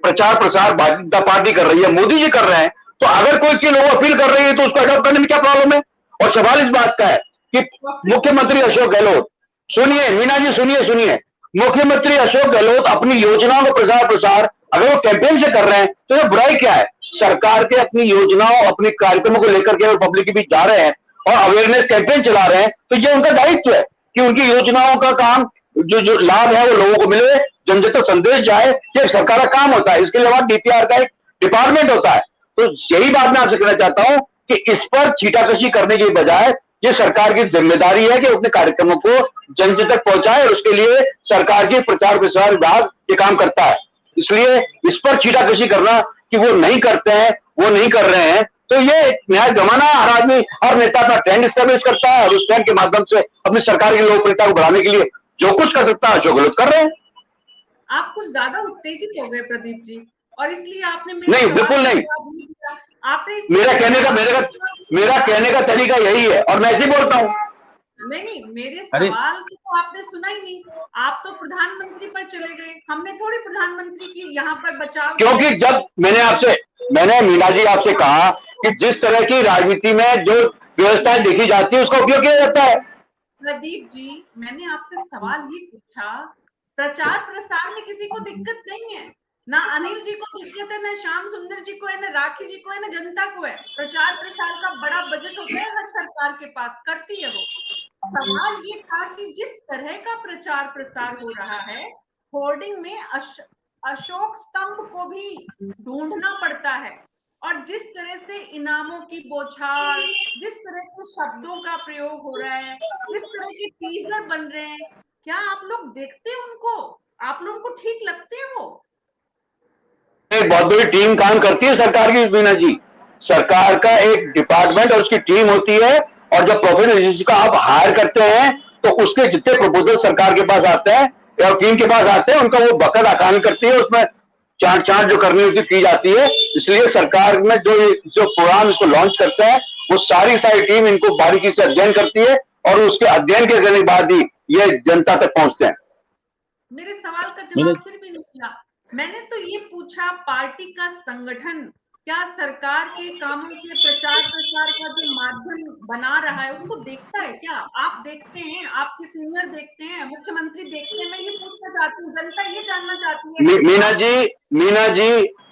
प्रचार प्रसार भारतीय जनता पार्टी कर रही है, मोदी जी कर रहे हैं, तो अगर कोई चीज लोग अपील कर रही है तो उसको अडॉप्ट करने में क्या प्रॉब्लम है। और सवाल इस बात का है कि मुख्यमंत्री अशोक गहलोत, सुनिए मीना जी, सुनिए, मुख्यमंत्री अशोक गहलोत अपनी योजनाओं का प्रचार प्रसार अगर वो कैंपेन से कर रहे हैं तो ये बुराई क्या है। सरकार के अपनी योजनाओं, अपने कार्यक्रमों को लेकर के पब्लिक के बीच जा रहे हैं और अवेयरनेस कैंपेन चला रहे हैं, तो ये उनका दायित्व है कि उनकी योजनाओं का काम, जो लाभ है वो लोगों को मिले, जन जन तक संदेश जाए, ये सरकार का काम होता है। इसके अलावा डीपीआर का एक डिपार्टमेंट होता है। तो यही बात मैं आपसे कहना चाहता हूं कि इस पर छीटाकशी करने की बजाय ये सरकार की जिम्मेदारी है कि अपने कार्यक्रमों को जन जन तक पहुंचाए, और उसके लिए सरकार की प्रचार प्रसार विभाग ये काम करता है। इसलिए इस पर छीटाकशी करना कि वो नहीं करते हैं, वो नहीं कर रहे हैं, तो ये नया जमाना, हर आदमी, हर नेता अपना ट्रेंड स्टैब्लिश करता है और उस ट्रेंड के माध्यम से अपनी सरकार की लोकप्रियता को बढ़ाने के लिए जो कुछ कर सकता है अशोक गहलोत कर रहे हैं। आप कुछ ज्यादा उत्तेजित हो गए प्रदीप जी, और इसलिए आपने नहीं, बिल्कुल नहीं। आपने मेरा कहने का तरीका यही है और मैं ऐसे ही बोलता हूँ। नहीं, मेरे सवाल को तो आपने सुना ही नहीं। आप तो प्रधानमंत्री पर चले गए। हमने थोड़ी प्रधानमंत्री की यहाँ पर बचाव, क्योंकि जब मैंने मीना जी आपसे कहा कि जिस तरह की राजनीति में जो व्यवस्थाएं देखी जाती है उसका उपयोग किया जाता है। प्रदीप जी, मैंने आपसे सवाल ये पूछा, प्रचार प्रसार में किसी को दिक्कत नहीं है, ना अनिल जी को दिक्कत है, ना श्याम सुंदर जी को है, ना राखी जी को है, ना जनता को है। प्रचार प्रसार का बड़ा बजट होता है हर सरकार के पास, करती है वो। सवाल ये था कि जिस तरह का प्रचार प्रसार हो रहा है, होर्डिंग में अशोक स्तंभ को भी ढूंढना पड़ता है, और जिस तरह से इनामों की बौछार, जिस तरह के शब्दों का प्रयोग हो रहा है, जिस तरह के टीजर बन रहे हैं, क्या आप लोग देखते हैं उनको? आप लोगों को ठीक लगते हैं वो? एक बहुत बड़ी टीम काम करती है सरकार की मीना जी। सरकार का एक डिपार्टमेंट और उसकी टीम होती है, और जब प्रोफेशनल एजेंसी का आप हायर करते हैं तो उसके जितने प्रपोजल सरकार के पास आते हैं या टीम के पास आते हैं, उनका वो बाकायदा आकलन करती है, उसमें चाट जो करनी होती की जाती है। इसलिए सरकार में जो प्रोग्राम इसको लॉन्च करते हैं वो सारी टीम इनको बारीकी से अध्ययन करती है, और उसके अध्ययन के करने के बाद ही ये जनता तक पहुंचते हैं। मेरे सवाल का जवाब फिर भी नहीं दिया। मैंने तो ये पूछा, पार्टी का संगठन क्या सरकार के कामों के प्रचार प्रसार का जो माध्यम बना रहा है उसको देखता है क्या? आप देखते हैं, आपके सीनियर देखते हैं, मुख्यमंत्री देखते हैं? मैं ये पूछना चाहती हूँ, जनता ये जानना चाहती है।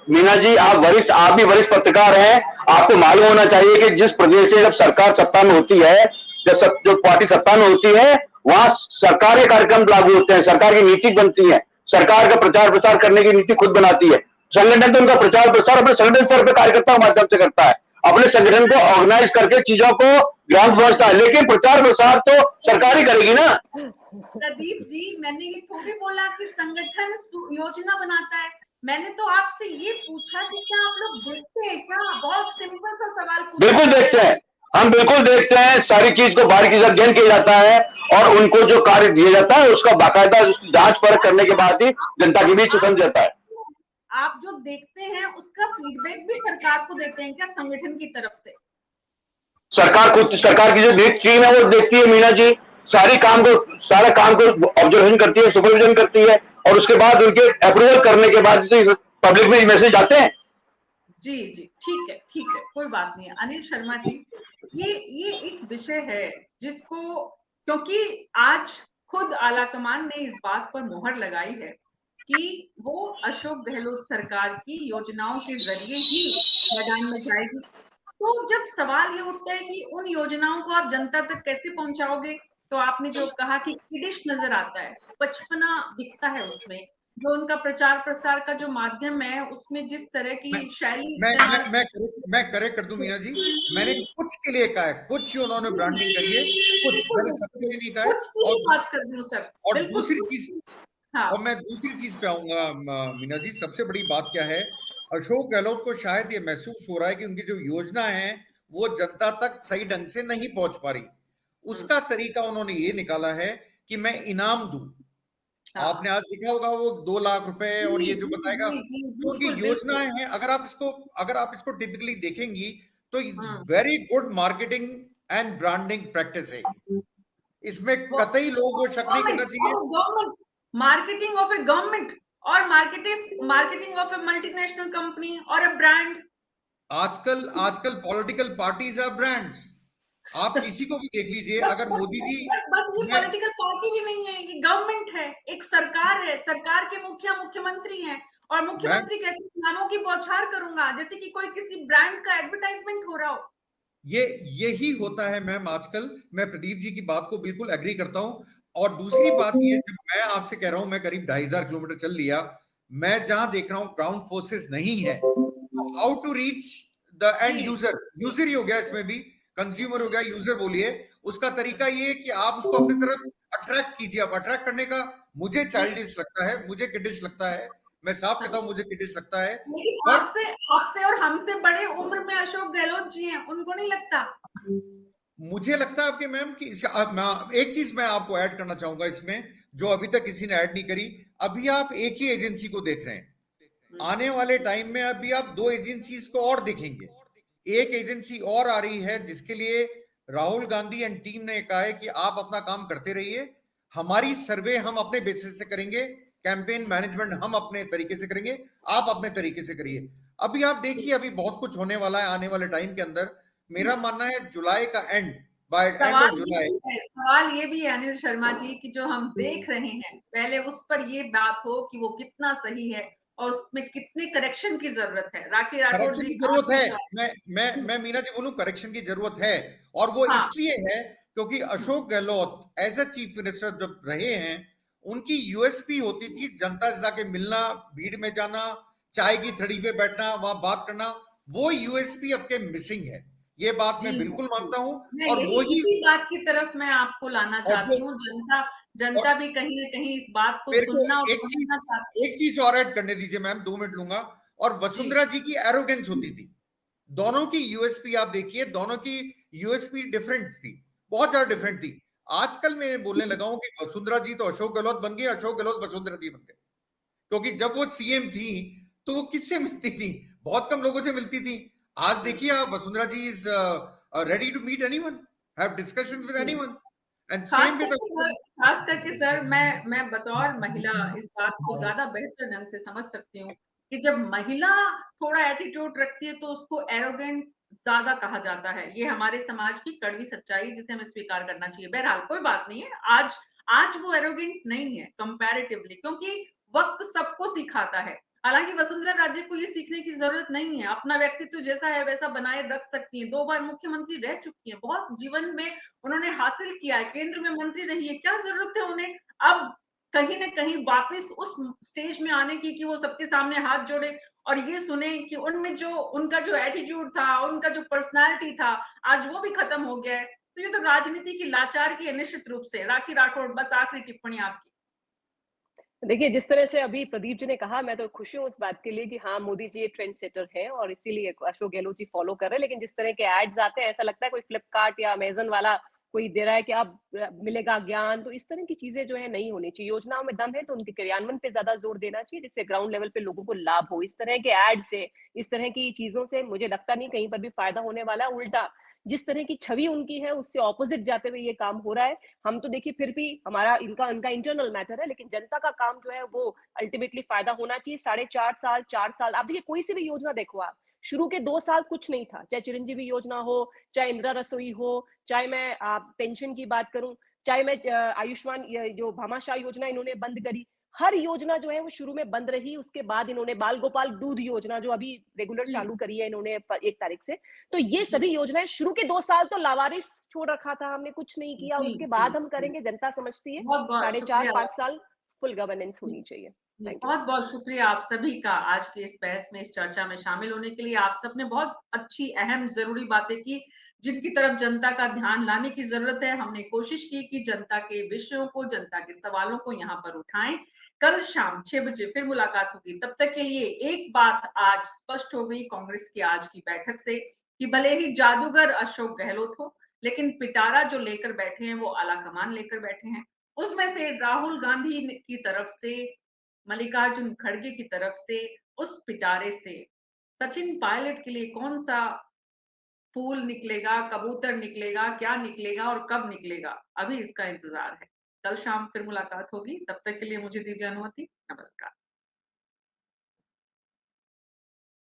मीना जी, आप भी वरिष्ठ पत्रकार हैं, आपको मालूम होना चाहिए कि जिस प्रदेश से जब सरकार सत्ता में होती है, जो पार्टी सत्ता में होती है, वहां सरकार के कार्यक्रम लागू होते हैं, सरकार की नीति बनती है, सरकार का प्रचार प्रसार करने की नीति खुद बनाती है। संगठन तो उनका प्रचार प्रसार अपने संगठन स्तर पर कार्यकर्ताओं के माध्यम से करता है, अपने संगठन को ऑर्गेनाइज करके चीजों को ग्राउंड पहुंचता है, लेकिन प्रचार प्रसार तो सरकार ही करेगी ना। प्रदीप जी, मैंने ये थोड़ी बोला कि संगठन योजना बनाता है। मैंने तो आपसे ये पूछा कि क्या आप लोग देखते हैं क्या? बहुत सिंपल सा सवाल पूछा। बिल्कुल देखते हैं, हम बिल्कुल देखते हैं, सारी चीज को बारीकी से अध्ययन किया जाता है और उनको जो कार्य दिया जाता है उसका बाकायदा जांच परख करने के बाद ही जनता के बीच समझ जाता है। आप जो देखते हैं उसका फीडबैक भी सरकार को देते हैं क्या संगठन की तरफ से? सरकार की जो टीम है वो देखती है मीना जी, सारा काम को ऑब्जर्वेशन करती है, सुपरविजन करती है, और उसके बाद उनके अप्रूवल करने के बाद पब्लिक में मैसेज आते हैं। जी, ठीक है, कोई बात नहीं है। अनिल शर्मा जी, ये एक विषय है जिसको, क्योंकि आज खुद आलाकमान ने इस बात पर मोहर लगाई है कि वो अशोक गहलोत सरकार की योजनाओं के जरिए ही मैदान में जाएगी। तो जब सवाल ये उठता है कि उन योजनाओं को आप जनता तक कैसे पहुंचाओगे, तो आपने जो कहा कि किडिश नजर आता है, बचपना दिखता है उसमें, जो उनका प्रचार प्रसार का जो माध्यम है उसमें जिस तरह की शैली मैं इस्तेमाल मैं करेक्ट कर दूं मीना जी, मैंने कुछ के लिए कहा है, कुछ ही उन्होंने ब्रांडिंग करी है, कुछ, मैंने सबके लिए नहीं कहा है। कुछ की ही बात कर रही हूँ सर, और बिल्कुल दूसरी कुछ चीज, की। हाँ, और मैं दूसरी चीज पे आऊंगा मीना जी, सबसे बड़ी बात क्या है, अशोक गहलोत को शायद ये महसूस हो रहा है कि उनकी जो योजना है वो जनता तक सही ढंग से नहीं पहुंच पा रही। उसका तरीका उन्होंने ये निकाला है कि मैं इनाम दूं। हाँ। आपने आज देखा होगा वो 2 लाख रुपए और ये जो जी, बताएगा, जी, जी, जो उनकी बिल्कुल, योजनाएं हैं, अगर आप इसको टिपिकली देखेंगी तो हाँ। Very good marketing and branding practice है ये। इसमें कतई लोगों को शक नहीं करना चाहिए। Government, marketing of a government और marketing of a multinational company और ए ब्रांड। आजकल आजकल पॉलिटिकल पार्टीज आर ब्रांड्स। आप किसी को भी देख लीजिए, अगर मोदी जी, बट ये मैं पॉलिटिकल पार्टी भी नहीं है, ये गवर्नमेंट है, एक सरकार है, सरकार के मुख्यमंत्री हैं और मुख्यमंत्री कहते हैं नामों की बौछार करूंगा, जैसे कि कोई किसी ब्रांड का एडवर्टाइजमेंट हो रहा हो। ये यही होता है मैम आजकल। मैं प्रदीप जी की बात को बिल्कुल एग्री करता हूं। और दूसरी बात ये, जब मैं आपसे कह रहा हूं मैं करीब 2500 किलोमीटर चल लिया, मैं जहां देख रहा हूं ग्राउंड फोर्सेस नहीं है, how to reach the end user, user ही हो गया इसमें भी, कंज्यूमर हो गया, यूजर बोलिए, उसका तरीका ये है कि आप उसको अपनी तरफ अट्रैक्ट कीजिए। आप अट्रैक्ट करने का, मुझे चाइल्डिश लगता है, मुझे किडिश लगता है, मैं साफ कहता हूं मुझे किडिश लगता है। लेकिन पर आपसे और हमसे बड़े उम्र में अशोक गहलोत जी हैं, उनको नहीं लगता? मुझे लगता है आपके मैम कि एक चीज मैं आपको ऐड करना चाहूंगा इसमें, जो अभी तक किसी ने ऐड नहीं करी। अभी आप एक ही एजेंसी को देख रहे हैं, आने वाले टाइम में अभी आप 2 एजेंसीज को और देखेंगे। एक एजेंसी और आ रही है जिसके लिए राहुल गांधी एंड टीम ने कहा है कि आप अपना काम करते रहिए, हमारी सर्वे हम अपने बेसिस से करेंगे, कैंपेन मैनेजमेंट हम अपने तरीके से करेंगे, आप अपने तरीके से करिए। अभी आप देखिए, अभी बहुत कुछ होने वाला है आने वाले टाइम के अंदर। मेरा मानना है जुलाई का end, by end of July. सवाल ये भी है अनिल शर्मा जी कि जो हम देख रहे हैं, पहले उस पर ये बात हो कि वो कितना सही है और उसमें कितने करेक्शन की जरूरत है। राखी राठौड़ करेक्शन जी की जरूरत है, मैं मीना जी बोलूं, करेक्शन की जरूरत है। और वो हाँ। इसलिए है क्योंकि Ashok Gehlot as a chief minister जब रहे हैं, उनकी यूएसपी होती थी जनता से जाके मिलना, भीड़ में जाना, चाय की थड़ी पे बैठना, वहां बात करना। वो यूएसपी अब के मिसिंग है, ये बात मैं बिल्कुल मानता हूं। और वो ही, इसी बात की तरफ मैं आपको लाना और चाहती जो, हूँ। जनता भी कहीं ना कहीं इस बात को मेरे को सुनना और समझना चाहती है। एक चीज और ऐड करने दीजिए मैम, 2 मिनट लूंगा। और वसुंधरा जी की एरोगेंस होती थी। दोनों की यूएसपी आप देखिए, दोनों की यूएसपी डिफरेंट थी, बहुत ज्यादा डिफरेंट थी। आजकल मैं बोलने लगा हूं कि वसुंधरा जी तो अशोक गहलोत बन गए, अशोक गहलोत वसुंधरा जी बन गए। क्योंकि जब वो सीएम थी तो वो किससे मिलती थी? बहुत कम लोगों से मिलती थी। आज देखिए आप, Vasundhara ji is ready to meet anyone, have discussions with anyone, and same with खास करके सर, मैं बतौर महिला इस बात को ज्यादा बेहतर ढंग से समझ सकती हूँ कि जब महिला थोड़ा एटीट्यूड रखती है तो उसको एरोगेंट ज्यादा कहा जाता है। ये हमारे समाज की कड़वी सच्चाई जिसे हमें स्वीकार करना चाहिए। बहरहाल कोई बात नहीं है, आज वो एरोगेंट नहीं है कंपैरेटिवली, क्योंकि वक्त सबको सिखाता है। हालांकि वसुंधरा राजे को ये सीखने की जरूरत नहीं है, अपना व्यक्तित्व जैसा है वैसा बनाए रख सकती है। 2 बार मुख्यमंत्री रह चुकी है, बहुत जीवन में उन्होंने हासिल किया है, केंद्र में मंत्री रही है, क्या जरूरत है उन्हें अब कहीं ना कहीं वापस उस स्टेज में आने की कि वो सबके सामने हाथ जोड़े और ये सुने कि उनमें जो उनका जो एटीट्यूड था, उनका जो पर्सनालिटी था, आज वो भी खत्म हो गया है। तो ये तो राजनीति की लाचार की है निश्चित रूप से। राखी राठौड़, बस आखिरी टिप्पणी आपकी। देखिए, जिस तरह से अभी प्रदीप जी ने कहा, मैं तो खुशी हूँ उस बात के लिए कि हाँ, मोदी जी एक ट्रेंड सेटर हैं और इसीलिए अशोक गहलोत जी फॉलो कर रहे हैं। लेकिन जिस तरह के एड्स आते हैं, ऐसा लगता है कोई फ्लिपकार्ट या अमेज़न वाला कोई दे रहा है कि अब मिलेगा ज्ञान, तो इस तरह की चीजें जो है नहीं होनी चाहिए। योजनाओं में दम है तो उनके क्रियान्वयन पे ज्यादा जोर देना चाहिए, जिससे ग्राउंड लेवल पे लोगों को लाभ हो। इस तरह के एड से, इस तरह की चीजों से मुझे लगता नहीं कहीं पर भी फायदा होने वाला है। उल्टा जिस तरह की छवि उनकी है उससे ऑपोजिट जाते हुए ये काम हो रहा है। हम तो देखिए फिर भी हमारा इनका इंटरनल मैटर है, लेकिन जनता का काम जो है वो अल्टीमेटली फायदा होना चाहिए। 4.5 साल आप देखिए, कोई सी भी योजना देखो आप, शुरू के 2 साल कुछ नहीं था, चाहे चिरंजीवी योजना हो, चाहे इंदिरा रसोई हो, चाहे मैं पेंशन की बात करूं, चाहे मैं आयुष्मान जो भामाशाह योजना इन्होंने बंद करी, हर योजना जो है वो शुरू में बंद रही। उसके बाद इन्होंने बाल गोपाल दूध योजना जो अभी रेगुलर चालू करी है इन्होंने 1 तारीख से, तो ये सभी योजनाएं शुरू के 2 साल तो लावारिस छोड़ रखा था, हमने कुछ नहीं किया। उसके बाद हम करेंगे, जनता समझती है। बहुत बहुत 4.5-5 साल फुल गवर्नेंस होनी चाहिए। Thank you. बहुत बहुत शुक्रिया आप सभी का आज के इस बहस में, इस चर्चा में शामिल होने के लिए। आप सबने बहुत अच्छी अहम जरूरी बातें की जिनकी तरफ जनता का ध्यान लाने की जरूरत है। हमने कोशिश की कि जनता के विषयों को, जनता के सवालों को यहाँ पर उठाएं। कल शाम 6 बजे फिर मुलाकात होगी। तब तक के लिए एक बात आज स्पष्ट हो गई कांग्रेस की आज की बैठक से कि भले ही जादूगर अशोक गहलोत हो, लेकिन पिटारा जो लेकर बैठे हैं वो आलाकमान लेकर बैठे हैं। उसमें से राहुल गांधी की तरफ से, मल्लिकार्जुन खड़गे की तरफ से, उस पिटारे से सचिन पायलट के लिए कौन सा फूल निकलेगा, कबूतर निकलेगा, क्या निकलेगा और कब निकलेगा, अभी इसका इंतजार है। कल शाम फिर मुलाकात होगी। तब तक के लिए मुझे दीजिए अनुमति। नमस्कार।